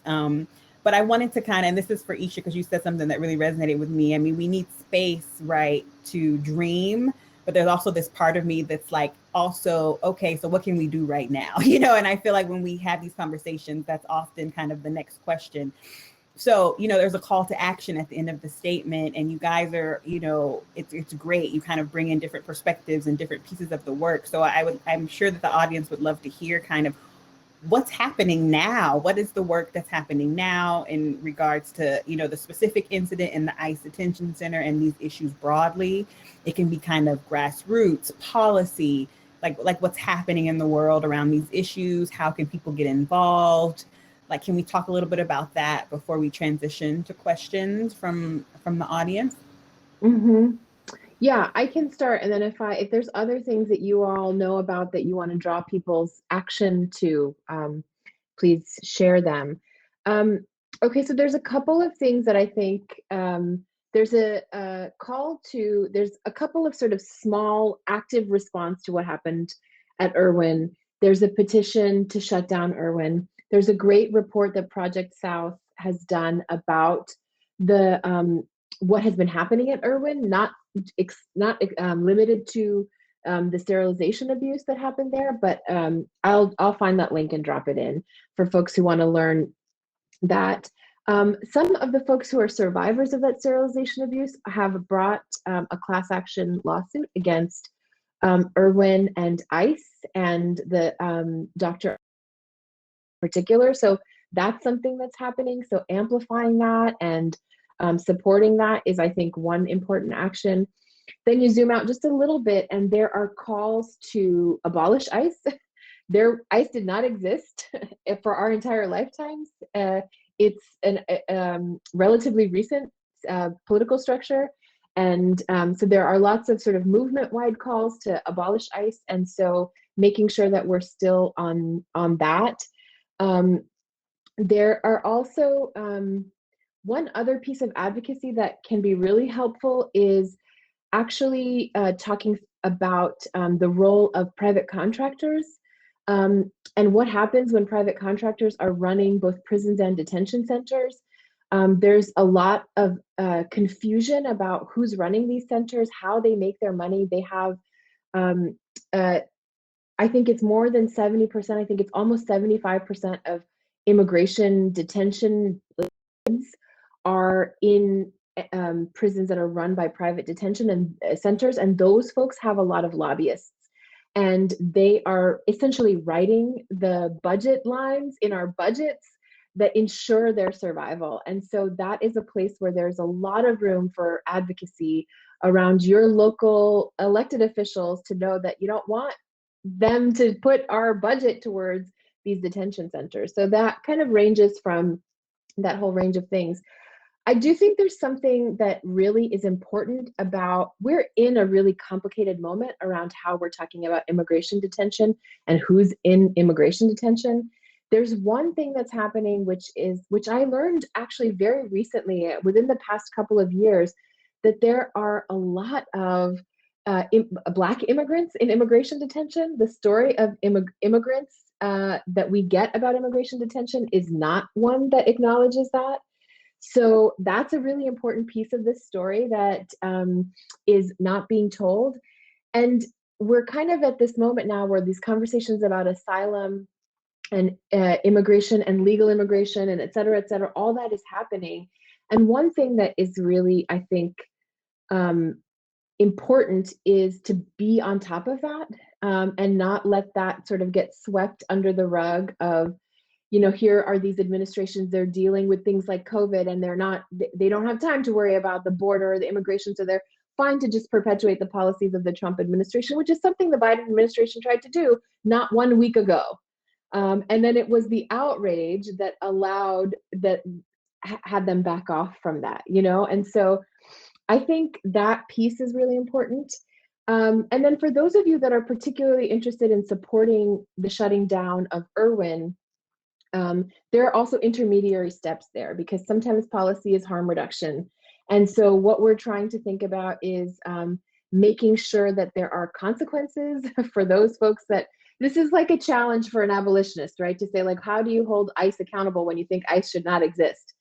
S2: But I wanted to and this is for Isha, because you said something that really resonated with me. I mean, we need space, right, to dream, but there's also this part of me that's like, also, okay, so what can we do right now? And I feel like when we have these conversations, that's often kind of the next question. So, there's a call to action at the end of the statement, and you guys are, it's great. You kind of bring in different perspectives and different pieces of the work. So I'm sure that the audience would love to hear kind of what's happening now. What is the work that's happening now in regards to, the specific incident in the ICE detention center and these issues broadly? It can be kind of grassroots policy, like what's happening in the world around these issues. How can people get involved? Like, can we talk a little bit about that before we transition to questions from the audience?
S5: Mm-hmm. Yeah, I can start, and then if there's other things that you all know about that you want to draw people's action to, please share them. Okay, so there's a couple of things that I think there's a call to. There's a couple of sort of small active response to what happened at Irwin. There's a petition to shut down Irwin. There's a great report that Project South has done about the what has been happening at Irwin, not limited to the sterilization abuse that happened there, but I'll find that link and drop it in for folks who want to learn that. Some of the folks who are survivors of that sterilization abuse have brought a class action lawsuit against Irwin and ICE and the doctor in particular. So that's something that's happening. So amplifying that and supporting that is, I think, one important action. Then you zoom out just a little bit, and there are calls to abolish ICE. ICE did not exist for our entire lifetimes. It's a relatively recent political structure. And so there are lots of sort of movement-wide calls to abolish ICE. And so making sure that we're still on that. There are also one other piece of advocacy that can be really helpful is actually talking about the role of private contractors and what happens when private contractors are running both prisons and detention centers. There's a lot of confusion about who's running these centers, how they make their money. They have, I think it's more than 70%, I think it's almost 75% of immigration detention are in prisons that are run by private detention and centers, and those folks have a lot of lobbyists, and they are essentially writing the budget lines in our budgets that ensure their survival. And so that is a place where there's a lot of room for advocacy around your local elected officials to know that you don't want them to put our budget towards these detention centers. So that kind of ranges from that whole range of things. I do think there's something that really is important about, we're in a really complicated moment around how we're talking about immigration detention and who's in immigration detention. There's one thing that's happening, which I learned actually very recently, within the past couple of years, that there are a lot of Black immigrants in immigration detention. The story of immigrants that we get about immigration detention is not one that acknowledges that. So that's a really important piece of this story that is not being told. And we're kind of at this moment now where these conversations about asylum and immigration and legal immigration and et cetera, all that is happening. And one thing that is really, I think, important is to be on top of that and not let that sort of get swept under the rug of, here are these administrations, they're dealing with things like COVID and they don't have time to worry about the border or the immigration. So they're fine to just perpetuate the policies of the Trump administration, which is something the Biden administration tried to do not 1 week ago. And then it was the outrage that had them back off from that, And so I think that piece is really important. And then for those of you that are particularly interested in supporting the shutting down of Irwin, there are also intermediary steps there, because sometimes policy is harm reduction. And so what we're trying to think about is making sure that there are consequences for those folks that, this is like a challenge for an abolitionist, right? To say, like, how do you hold ICE accountable when you think ICE should not exist?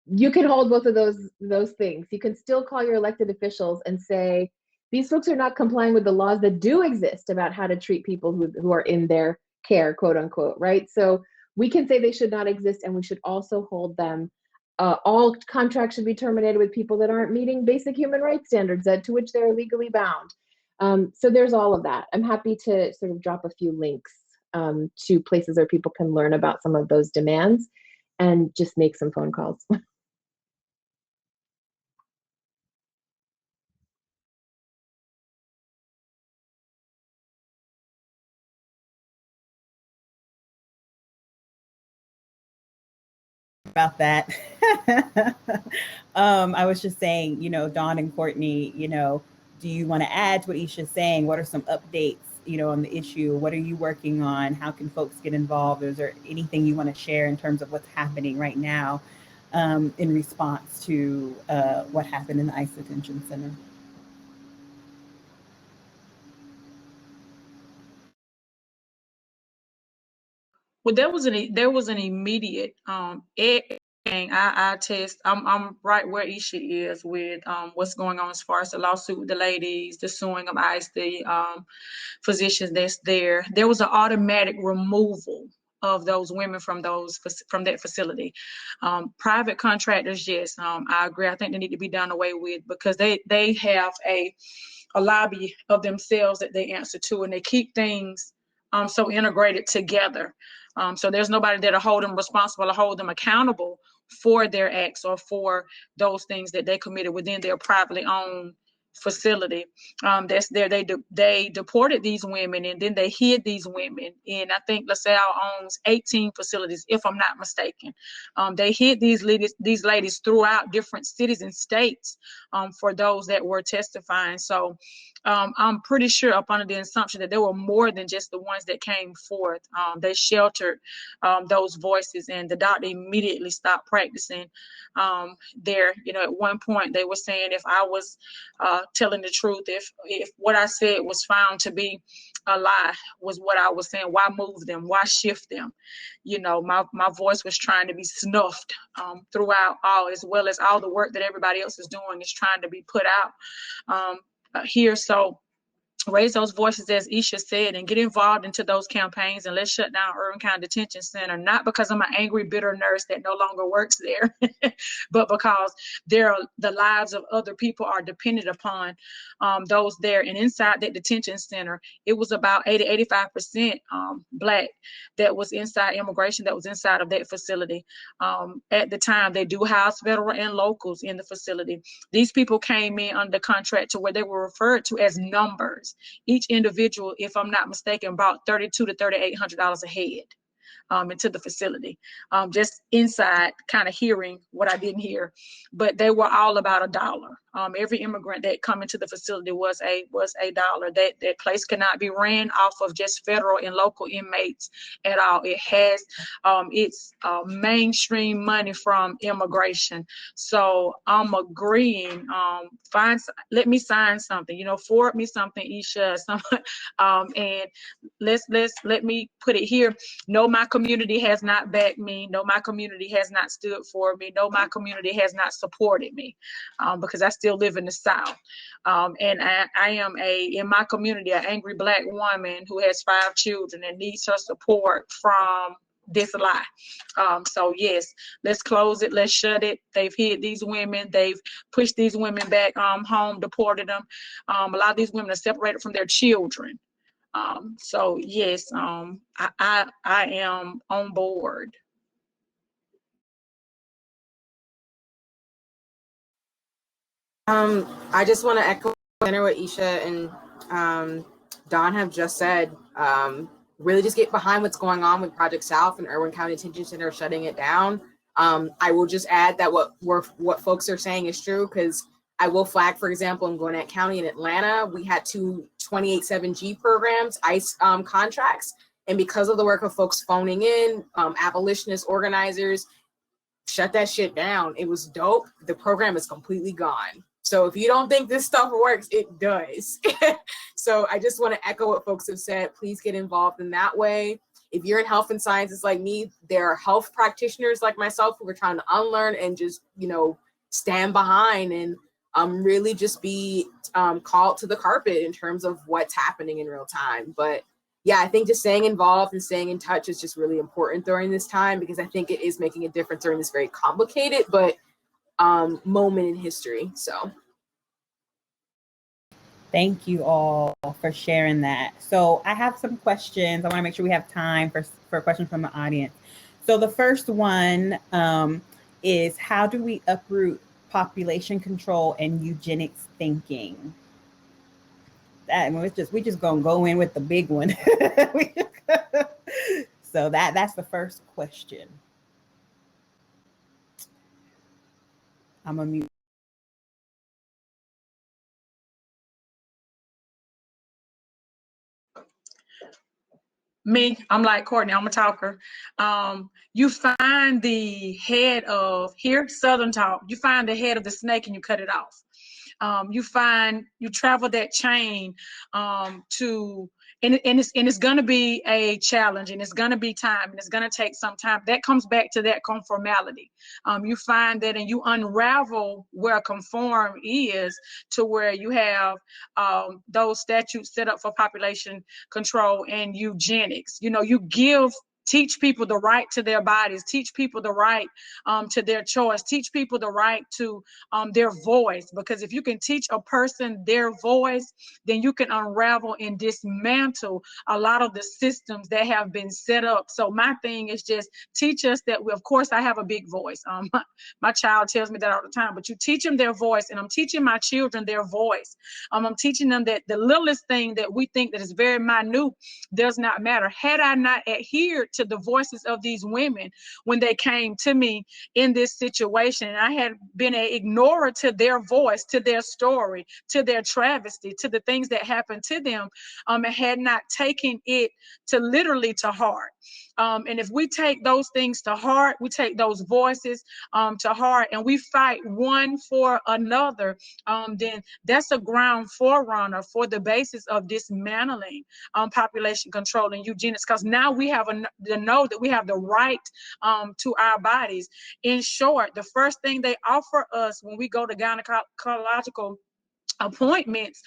S5: You can hold both of those things. You can still call your elected officials and say, these folks are not complying with the laws that do exist about how to treat people who are in their care, quote unquote, right? So we can say they should not exist, and we should also hold them. All contracts should be terminated with people that aren't meeting basic human rights standards to which they're legally bound. So there's all of that. I'm happy to sort of drop a few links to places where people can learn about some of those demands and just make some phone calls.
S2: About that. I was just saying, Dawn and Courtney, do you want to add to what Isha's saying? What are some updates, on the issue? What are you working on? How can folks get involved? Is there anything you want to share in terms of what's happening right now in response to what happened in the ICE detention center?
S3: Well, there was an immediate I test. I'm right where Isha is with what's going on as far as the lawsuit with the ladies, the suing of ICE, the physicians that's there. There was an automatic removal of those women from that facility. Private contractors, yes, I agree. I think they need to be done away with, because they have a lobby of themselves that they answer to, and they keep things so integrated together. So there's nobody there to hold them responsible or hold them accountable for their acts or for those things that they committed within their privately owned facility. That's there. They deported these women, and then they hid these women. And I think LaSalle owns 18 facilities, if I'm not mistaken. They hid these ladies throughout different cities and states for those that were testifying. So I'm pretty sure, up under the assumption that there were more than just the ones that came forth. They sheltered those voices, and the doctor immediately stopped practicing there. At one point they were saying, if I was telling the truth, if what I said was found to be a lie, was what I was saying, why move them? Why shift them? My voice was trying to be snuffed throughout all, as well as all the work that everybody else is doing is trying to be put out here. So raise those voices, as Isha said, and get involved into those campaigns, and let's shut down Irwin County Detention Center, not because I'm an angry, bitter nurse that no longer works there, but because the lives of other people are dependent upon those there. And inside that detention center, it was about 85% Black that was inside immigration, that was inside of that facility. At the time, they do house federal and locals in the facility. These people came in under contract to where they were referred to as numbers. Each individual, if I'm not mistaken, brought $3,200 to $3,800 a head into the facility, just inside, kind of hearing what I didn't hear. But they were all about $1. Every immigrant that come into the facility was a $1. That place cannot be ran off of just federal and local inmates at all. It has its mainstream money from immigration. So I'm agreeing. Let me sign something. Forward me something, Isha. And let me put it here. No, my my community has not backed me. No, my community has not stood for me. No, my community has not supported me, because I still live in the South. And I am in my community, an angry Black woman who has 5 children and needs her support from this lie. So yes, let's close it. Let's shut it. They've hid these women. They've pushed these women back home, deported them. A lot of these women are separated from their children. So yes, I am on board.
S4: I just want to echo what Isha and Dawn have just said. Really just get behind what's going on with Project South and Irwin County Detention Center shutting it down. I will just add that what folks are saying is true, because I will flag, for example, in Gwinnett County in Atlanta, we had 2 28-7G programs, ICE contracts. And because of the work of folks phoning in, abolitionist organizers, shut that shit down. It was dope. The program is completely gone. So if you don't think this stuff works, it does. So I just want to echo what folks have said. Please get involved in that way. If you're in health and sciences like me, there are health practitioners like myself who are trying to unlearn and just, stand behind and really just be called to the carpet in terms of what's happening in real time. But yeah, I think just staying involved and staying in touch is just really important during this time, because I think it is making a difference during this very complicated but moment in history. So
S2: thank you all for sharing that. So I have some questions. I want to make sure we have time for questions from the audience. So the first one is, how do we uproot population control and eugenics thinking? We just gonna go in with the big one. So that's the first question. I'm a mute.
S3: Me, I'm like Courtney, I'm a talker. You find the head of, here, Southern talk, you find the head of the snake and you cut it off. You travel that chain and it's going to be a challenge, and it's going to be time, and it's going to take some time. That comes back to that conformality. You find that, and you unravel where conform is, to where you have those statutes set up for population control and eugenics. You teach people the right to their bodies, teach people the right to their choice, teach people the right to their voice. Because if you can teach a person their voice, then you can unravel and dismantle a lot of the systems that have been set up. So my thing is just teach us that of course, I have a big voice. My child tells me that all the time, but you teach them their voice, and I'm teaching my children their voice. I'm teaching them that the littlest thing that we think that is very minute does not matter. Had I not adhered to the voices of these women when they came to me in this situation, and I had been an ignorer to their voice, to their story, to their travesty, to the things that happened to them, and had not taken it literally to heart. And if we take those things to heart, we take those voices to heart, and we fight one for another, then that's a ground forerunner for the basis of dismantling population control and eugenics, because now we have to know that we have the right to our bodies. In short, the first thing they offer us when we go to gynecological appointments,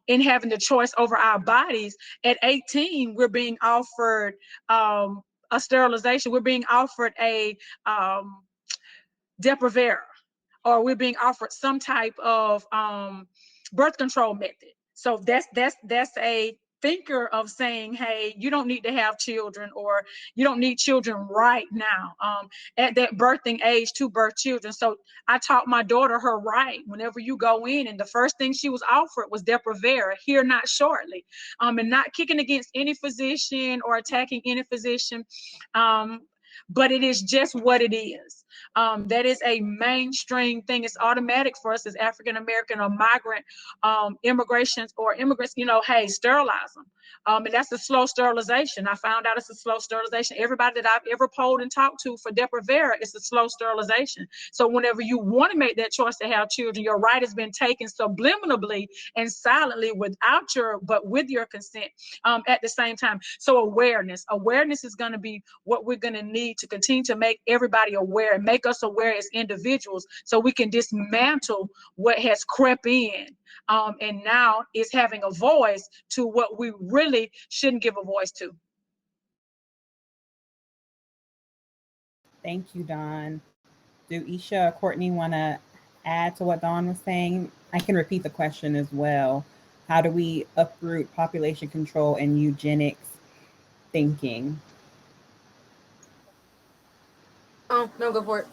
S3: in having the choice over our bodies, at 18 we're being offered a sterilization, we're being offered a Depo-Provera, or we're being offered some type of birth control method. So that's a thinker of saying, hey, you don't need to have children, or you don't need children right now at that birthing age to birth children. So I taught my daughter her right. Whenever you go in, and the first thing she was offered was Depo-Provera, here not shortly, and not kicking against any physician or attacking any physician. but it is just what it is. That is a mainstream thing. It's automatic for us as African American or migrant immigrations or immigrants, you know, hey, sterilize them. And that's a slow sterilization. I found out it's a slow sterilization. Everybody that I've ever polled and talked to for Depo-Vera, it's a slow sterilization. So whenever you want to make that choice to have children, your right has been taken subliminally and silently without your, but with your consent at the same time. So awareness is going to be what we're going to need to continue to make everybody aware and make us aware as individuals so we can dismantle what has crept in and now is having a voice to what we really shouldn't give a voice to.
S2: Thank you, Dawn. Do Isha or Courtney want to add to what Dawn was saying? I can repeat the question as well. How do we uproot population control and eugenics thinking?
S4: Oh, no, go for it.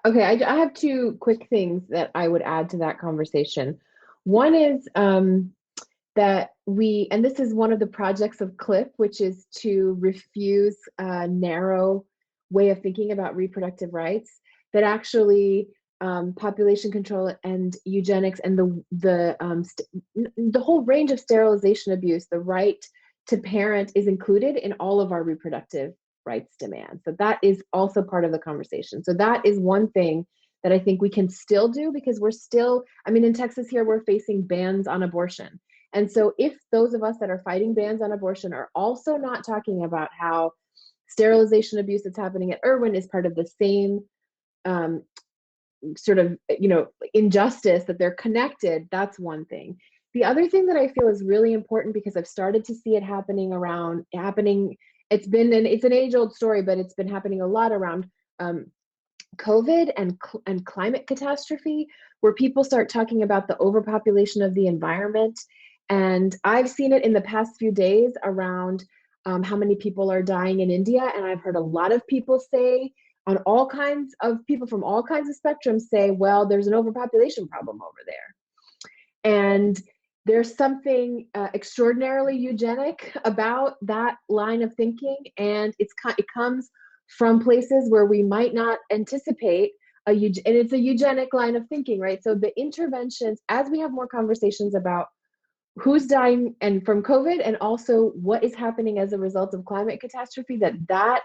S5: Okay, I have two quick things that I would add to that conversation. One is that and this is one of the projects of CLIP, which is to refuse a narrow way of thinking about reproductive rights, that actually population control and eugenics and the whole range of sterilization abuse, the right to parent, is included in all of our reproductive rights demands. So that is also part of the conversation. So that is one thing that I think we can still do, because we're still, I mean, in Texas here, we're facing bans on abortion. And so if those of us that are fighting bans on abortion are also not talking about how sterilization abuse that's happening at Irwin is part of the same sort of, injustice, that they're connected, that's one thing. The other thing that I feel is really important, because I've started to see it happening, it's an age-old story, but it's been happening a lot around COVID and climate catastrophe, where people start talking about the overpopulation of the environment. And I've seen it in the past few days around how many people are dying in India. And I've heard a lot of people say, on all kinds of people from all kinds of spectrums say, well, there's an overpopulation problem over there. And there's something extraordinarily eugenic about that line of thinking. And it comes from places where we might not anticipate and it's a eugenic line of thinking, right? So the interventions, as we have more conversations about who's dying and from COVID, and also what is happening as a result of climate catastrophe, that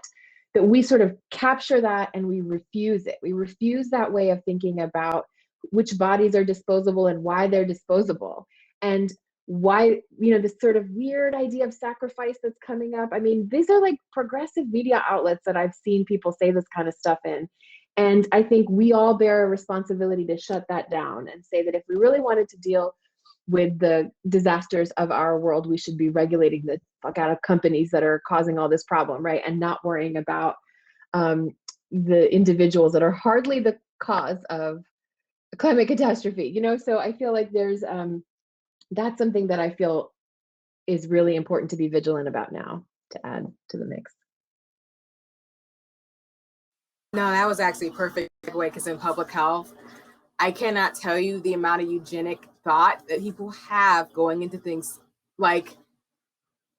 S5: we sort of capture that and we refuse it. We refuse that way of thinking about which bodies are disposable and why they're disposable, and why, this sort of weird idea of sacrifice that's coming up. I mean, these are like progressive media outlets that I've seen people say this kind of stuff in. And I think we all bear a responsibility to shut that down and say that if we really wanted to deal with the disasters of our world, we should be regulating the fuck out of companies that are causing all this problem, right? And not worrying about the individuals that are hardly the cause of a climate catastrophe, So I feel like there's, that's something that I feel is really important to be vigilant about now, to add to the mix.
S4: No, that was actually a perfect way, because in public health, I cannot tell you the amount of eugenic thought that people have going into things. Like,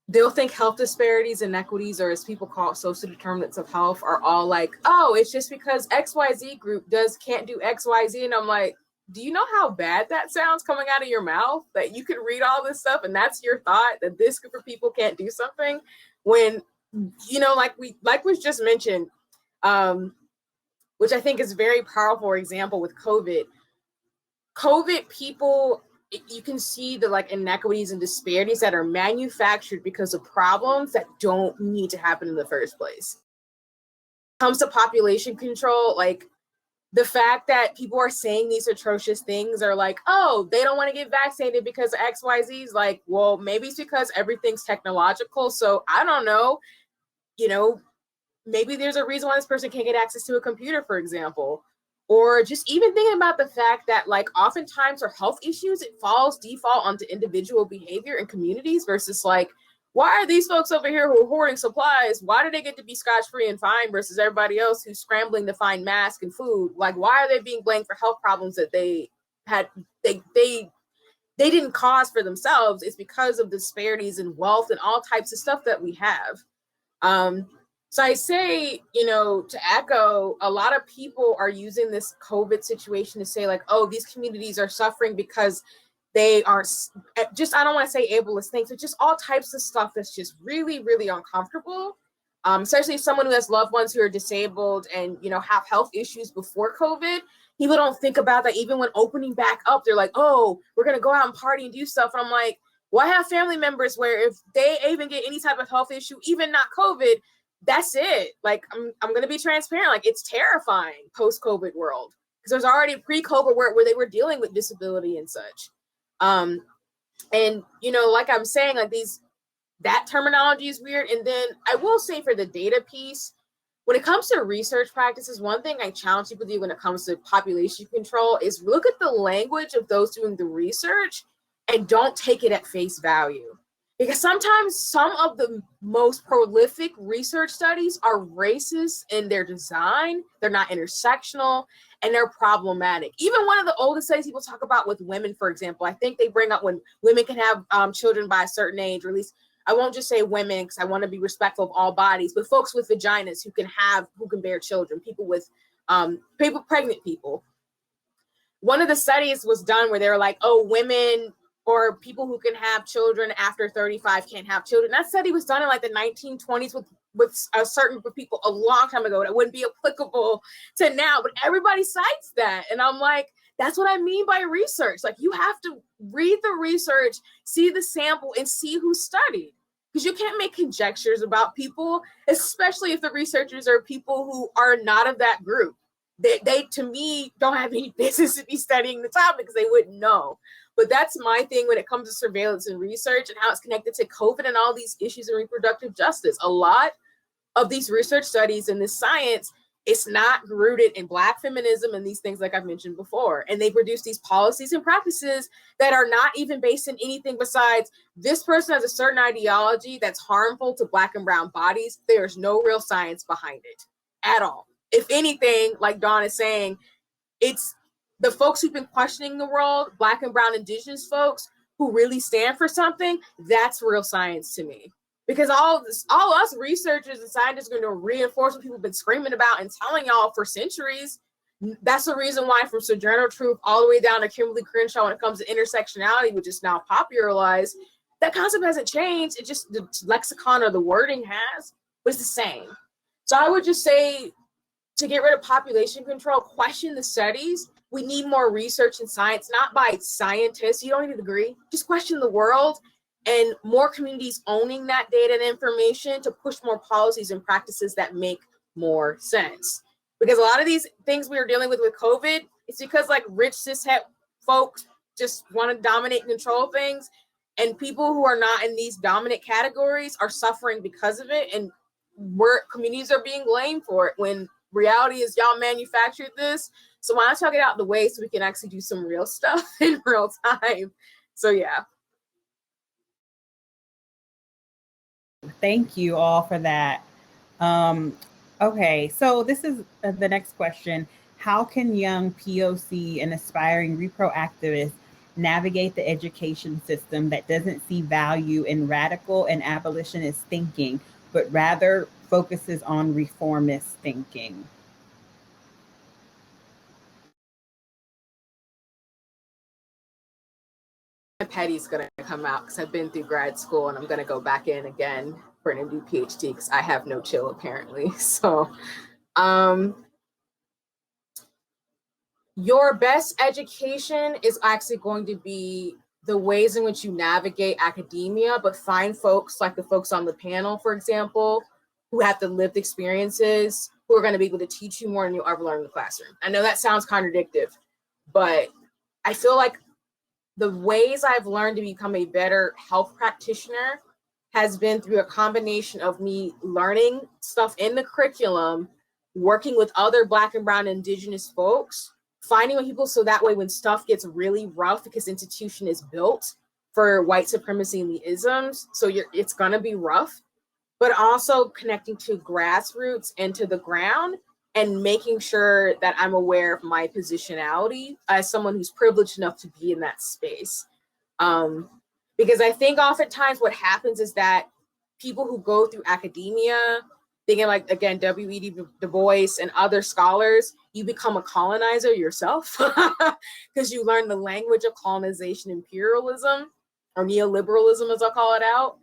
S4: they'll think health disparities, inequities, or as people call it, social determinants of health, are all like, oh, it's just because XYZ group can't do XYZ. And I'm like, do you know how bad that sounds coming out of your mouth? That you could read all this stuff and that's your thought, that this group of people can't do something, when, like was just mentioned, which I think is a very powerful example with COVID people, you can see the inequities and disparities that are manufactured because of problems that don't need to happen in the first place. When it comes to population control, the fact that people are saying these atrocious things are like, oh, they don't want to get vaccinated because of XYZ is like, well, maybe it's because everything's technological. So I don't know, maybe there's a reason why this person can't get access to a computer, for example. Or just even thinking about the fact that oftentimes for health issues, it default onto individual behavior in communities versus why are these folks over here who are hoarding supplies? Why do they get to be scotch-free and fine versus everybody else who's scrambling to find masks and food? Why are they being blamed for health problems that they didn't cause for themselves? It's because of disparities in wealth and all types of stuff that we have. So I say, you know, to echo, a lot of people are using this COVID situation to say like, oh, these communities are suffering because they are just, I don't want to say ableist things, but just all types of stuff that's just really, really uncomfortable. Especially someone who has loved ones who are disabled and, you know, have health issues before COVID. People don't think about that. Even when opening back up, they're like, oh, we're going to go out and party and do stuff. And I'm like, well, I have family members where if they even get any type of health issue, even not COVID, that's it. Like, I'm going to be transparent. Like, it's terrifying post-COVID world because there's already pre-COVID where they were dealing with disability and such. And, you know, like I'm saying, like that terminology is weird. And then I will say for the data piece, when it comes to research practices, one thing I challenge people to do when it comes to population control is look at the language of those doing the research and don't take it at face value. Because sometimes some of the most prolific research studies are racist in their design, they're not intersectional, and they're problematic. Even one of the oldest studies people talk about with women, for example, I think they bring up when women can have children by a certain age, or at least I won't just say women because I want to be respectful of all bodies, but folks with vaginas who can bear children, people with pregnant people. One of the studies was done where they were like, oh, women or people who can have children after 35 can't have children. That study was done in like the 1920s with a certain group of people a long time ago that wouldn't be applicable to now, but everybody cites that. And I'm like, that's what I mean by research. Like, you have to read the research, see the sample, and see who studied. Because you can't make conjectures about people, especially if the researchers are people who are not of that group. They to me, don't have any business to be studying the topic because they wouldn't know. But that's my thing when it comes to surveillance and research and how it's connected to COVID and all these issues in reproductive justice. A lot of these research studies and this science, it's not rooted in Black feminism and these things like I've mentioned before. And they produce these policies and practices that are not even based in anything besides this person has a certain ideology that's harmful to Black and brown bodies. There's no real science behind it at all. If anything, like Dawn is saying, it's the folks who've been questioning the world, Black and brown indigenous folks who really stand for something, that's real science to me. Because all us researchers and scientists are going to reinforce what people have been screaming about and telling y'all for centuries. That's the reason why from Sojourner Truth all the way down to Kimberly Crenshaw when it comes to intersectionality, which is now popularized, that concept hasn't changed. It just, the lexicon or the wording has, but it's the same. So I would just say, to get rid of population control, question the studies. We need more research and science, not by scientists. You don't need a degree. Just question the world and more communities owning that data and information to push more policies and practices that make more sense. Because a lot of these things we are dealing with COVID, it's because like rich cishet folks just want to dominate and control things. And people who are not in these dominant categories are suffering because of it. And communities are being blamed for it when reality is y'all manufactured this. So why not talk it out the way so we can actually do some real stuff in real time? So yeah.
S2: Thank you all for that. Okay, so this is the next question. How can young POC and aspiring reproactivists navigate the education system that doesn't see value in radical and abolitionist thinking, but rather focuses on reformist thinking?
S4: Petty's gonna come out because I've been through grad school and I'm gonna go back in again for an MD PhD because I have no chill apparently. So your best education is actually going to be the ways in which you navigate academia, but find folks like the folks on the panel, for example, who have the lived experiences, who are going to be able to teach you more than you'll ever learn in the classroom. I know that sounds contradictory, but I feel like the ways I've learned to become a better health practitioner has been through a combination of me learning stuff in the curriculum, working with other Black and brown indigenous folks, finding people so that way when stuff gets really rough, because institution is built for white supremacy and the isms, so it's gonna be rough, but also connecting to grassroots and to the ground and making sure that I'm aware of my positionality as someone who's privileged enough to be in that space. Because I think oftentimes what happens is that people who go through academia thinking like, again, W.E.B. Du Bois and other scholars, you become a colonizer yourself because you learn the language of colonization, imperialism, or neoliberalism, as I'll call it out.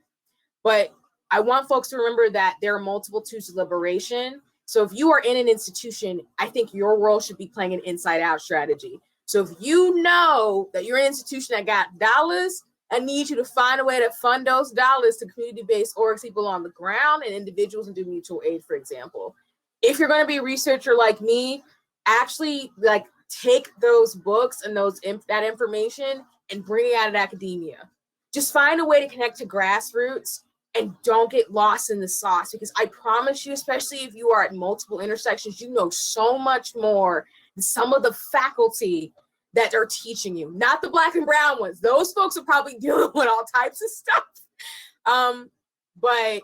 S4: But I want folks to remember that there are multiple tools of liberation. So if you are in an institution, I think your role should be playing an inside out strategy. So if you know that you're an institution that got dollars, I need you to find a way to fund those dollars to community-based orgs, people on the ground, and individuals, and do mutual aid, for example. If you're going to be a researcher like me, actually like take those books and that information and bring it out of academia. Just find a way to connect to grassroots and don't get lost in the sauce, because I promise you, especially if you are at multiple intersections, you know so much more than some of the faculty that they're teaching you, not the Black and brown ones. Those folks are probably dealing with all types of stuff. But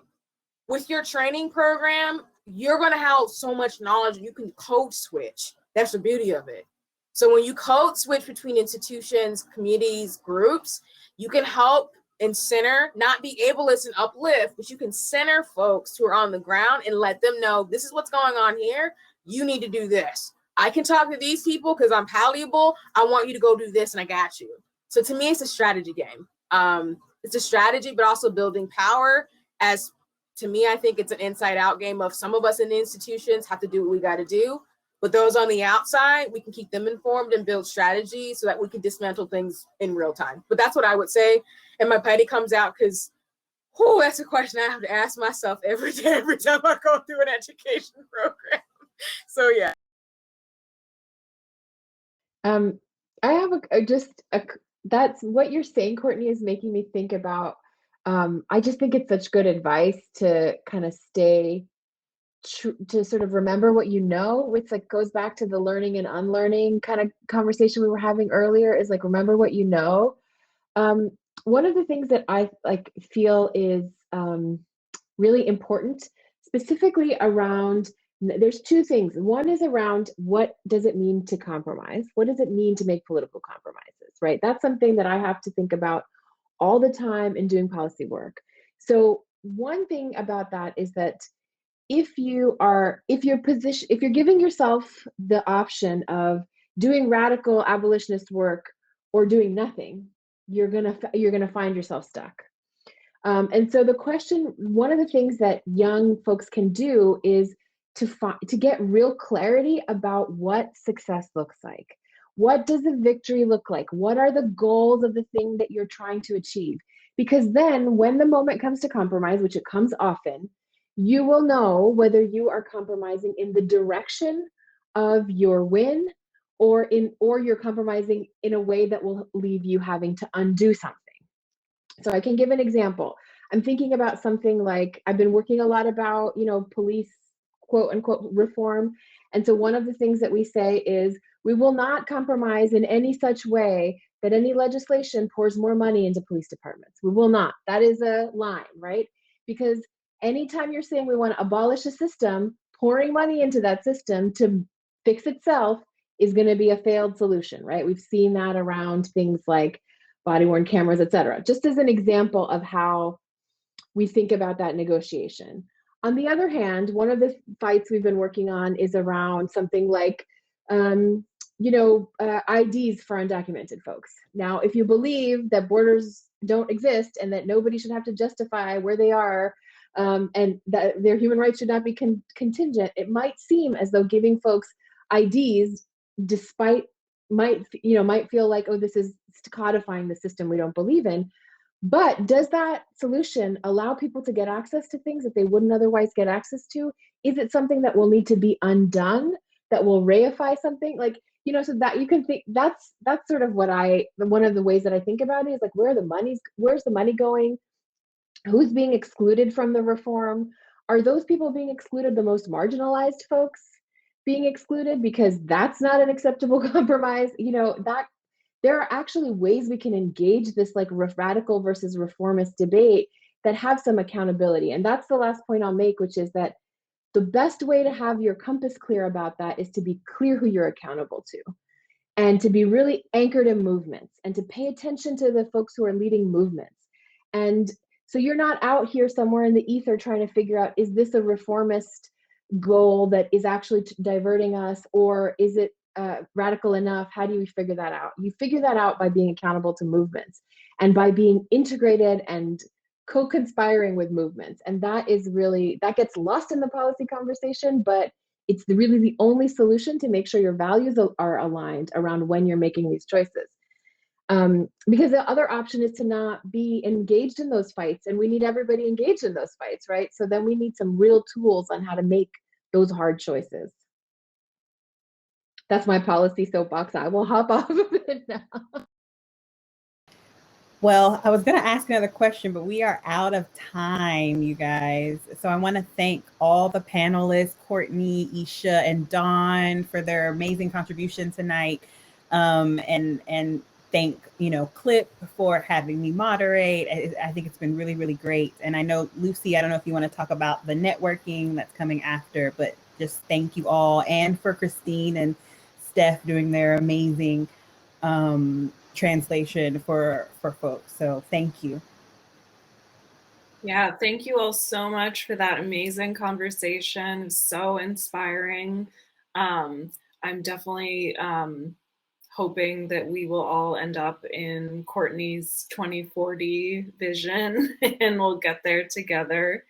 S4: with your training program, you're going to have so much knowledge, and you can code switch. That's the beauty of it. So when you code switch between institutions, communities, groups, you can help and center, not be ableist and uplift, but you can center folks who are on the ground and let them know, this is what's going on here. You need to do this. I can talk to these people because I'm palatable. I want you to go do this, and I got you. So to me, it's a strategy game. It's a strategy, but also building power. As to me, I think it's an inside out game of some of us in the institutions have to do what we got to do. But those on the outside, we can keep them informed and build strategies so that we can dismantle things in real time. But that's what I would say. And my petty comes out because, that's a question I have to ask myself every day, every time I go through an education program. So yeah.
S5: I have that's what you're saying, Courtney, is making me think about, I just think it's such good advice to kind of stay to sort of remember what you know. It's like goes back to the learning and unlearning kind of conversation we were having earlier, is like, remember what you know. One of the things that I like feel is really important, specifically around, there's two things. One is around, what does it mean to compromise? What does it mean to make political compromises, right? That's something that I have to think about all the time in doing policy work. So one thing about that is that if you're giving yourself the option of doing radical abolitionist work or doing nothing, you're gonna find yourself stuck. And so the question, one of the things that young folks can do is to get real clarity about what success looks like. What does a victory look like? What are the goals of the thing that you're trying to achieve? Because then when the moment comes to compromise, which it comes often, you will know whether you are compromising in the direction of your win, or you're compromising in a way that will leave you having to undo something. So I can give an example. I'm thinking about something like, I've been working a lot about, police quote unquote reform. And so one of the things that we say is, we will not compromise in any such way that any legislation pours more money into police departments. We will not. That is a line, right? Because anytime you're saying we want to abolish a system, pouring money into that system to fix itself is going to be a failed solution, right? We've seen that around things like body-worn cameras, et cetera, just as an example of how we think about that negotiation. On the other hand, one of the fights we've been working on is around something like, IDs for undocumented folks. Now, if you believe that borders don't exist and that nobody should have to justify where they are, and that their human rights should not be contingent, it might seem as though giving folks IDs, might feel like, oh, this is codifying the system we don't believe in. But does that solution allow people to get access to things that they wouldn't otherwise get access to? Is it something that will need to be undone, that will reify something? So that you can think, that's sort of one of the ways that I think about it is like, where's the money going? Who's being excluded from the reform? Are those people being excluded the most marginalized folks being excluded? Because that's not an acceptable compromise. That there are actually ways we can engage this like radical versus reformist debate that have some accountability. And that's the last point I'll make, which is that the best way to have your compass clear about that is to be clear who you're accountable to, and to be really anchored in movements, and to pay attention to the folks who are leading movements. And So you're not out here somewhere in the ether trying to figure out, is this a reformist goal that is actually diverting us, or is it radical enough? How do you figure that out? You figure that out by being accountable to movements and by being integrated and co-conspiring with movements. And that gets lost in the policy conversation, but it's really the only solution to make sure your values are aligned around when you're making these choices. Because the other option is to not be engaged in those fights, and we need everybody engaged in those fights, right? So then we need some real tools on how to make those hard choices. That's my policy soapbox. I will hop off of it now.
S2: Well, I was going to ask another question, but we are out of time, you guys. So I want to thank all the panelists, Courtney, Isha, and Dawn, for their amazing contribution tonight. And thank, Clip for having me moderate. I think it's been really, really great. And I know, Lucy, I don't know if you want to talk about the networking that's coming after, but just thank you all. And for Christine and Steph doing their amazing translation for folks. So thank you.
S1: Yeah, thank you all so much for that amazing conversation. So inspiring. I'm definitely hoping that we will all end up in Courtney's 2040 vision and we'll get there together.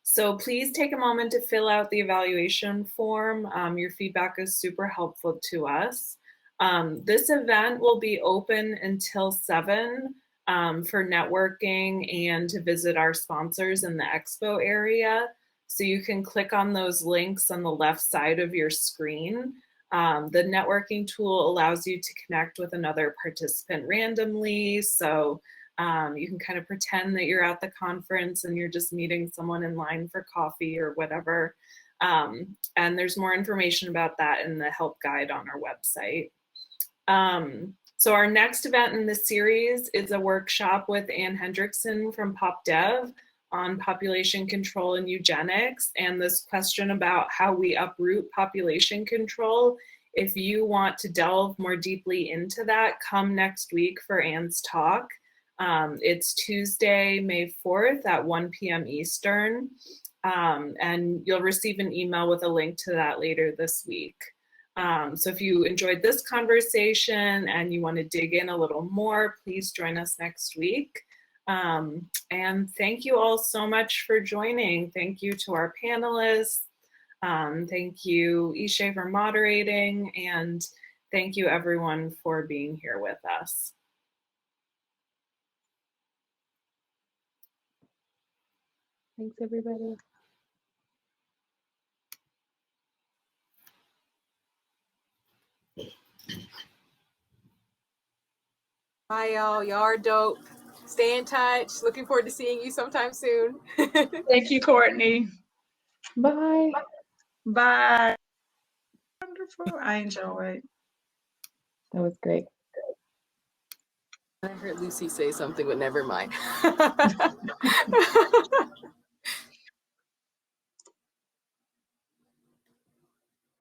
S1: So please take a moment to fill out the evaluation form. Your feedback is super helpful to us. This event will be open until 7 for networking and to visit our sponsors in the expo area. So you can click on those links on the left side of your screen. The networking tool allows you to connect with another participant randomly. So you can kind of pretend that you're at the conference and you're just meeting someone in line for coffee or whatever. And there's more information about that in the help guide on our website. So our next event in this series is a workshop with Ann Hendrickson from PopDev on population control and eugenics, and this question about how we uproot population control. If you want to delve more deeply into that, come next week for Ann's talk. It's Tuesday, May 4th at 1 p.m. Eastern, and you'll receive an email with a link to that later this week. So if you enjoyed this conversation and you want to dig in a little more, please join us next week. And thank you all so much for joining. Thank you to our panelists. Thank you, Isha, for moderating, and thank you everyone for being here with us.
S5: Thanks, everybody.
S4: Bye, y'all. Y'all are dope. Stay in touch. Looking forward to seeing you sometime soon.
S3: Thank you, Courtney.
S5: Bye.
S3: Bye. Wonderful. I enjoyed.
S5: That was great.
S4: I heard Lucy say something, but never mind.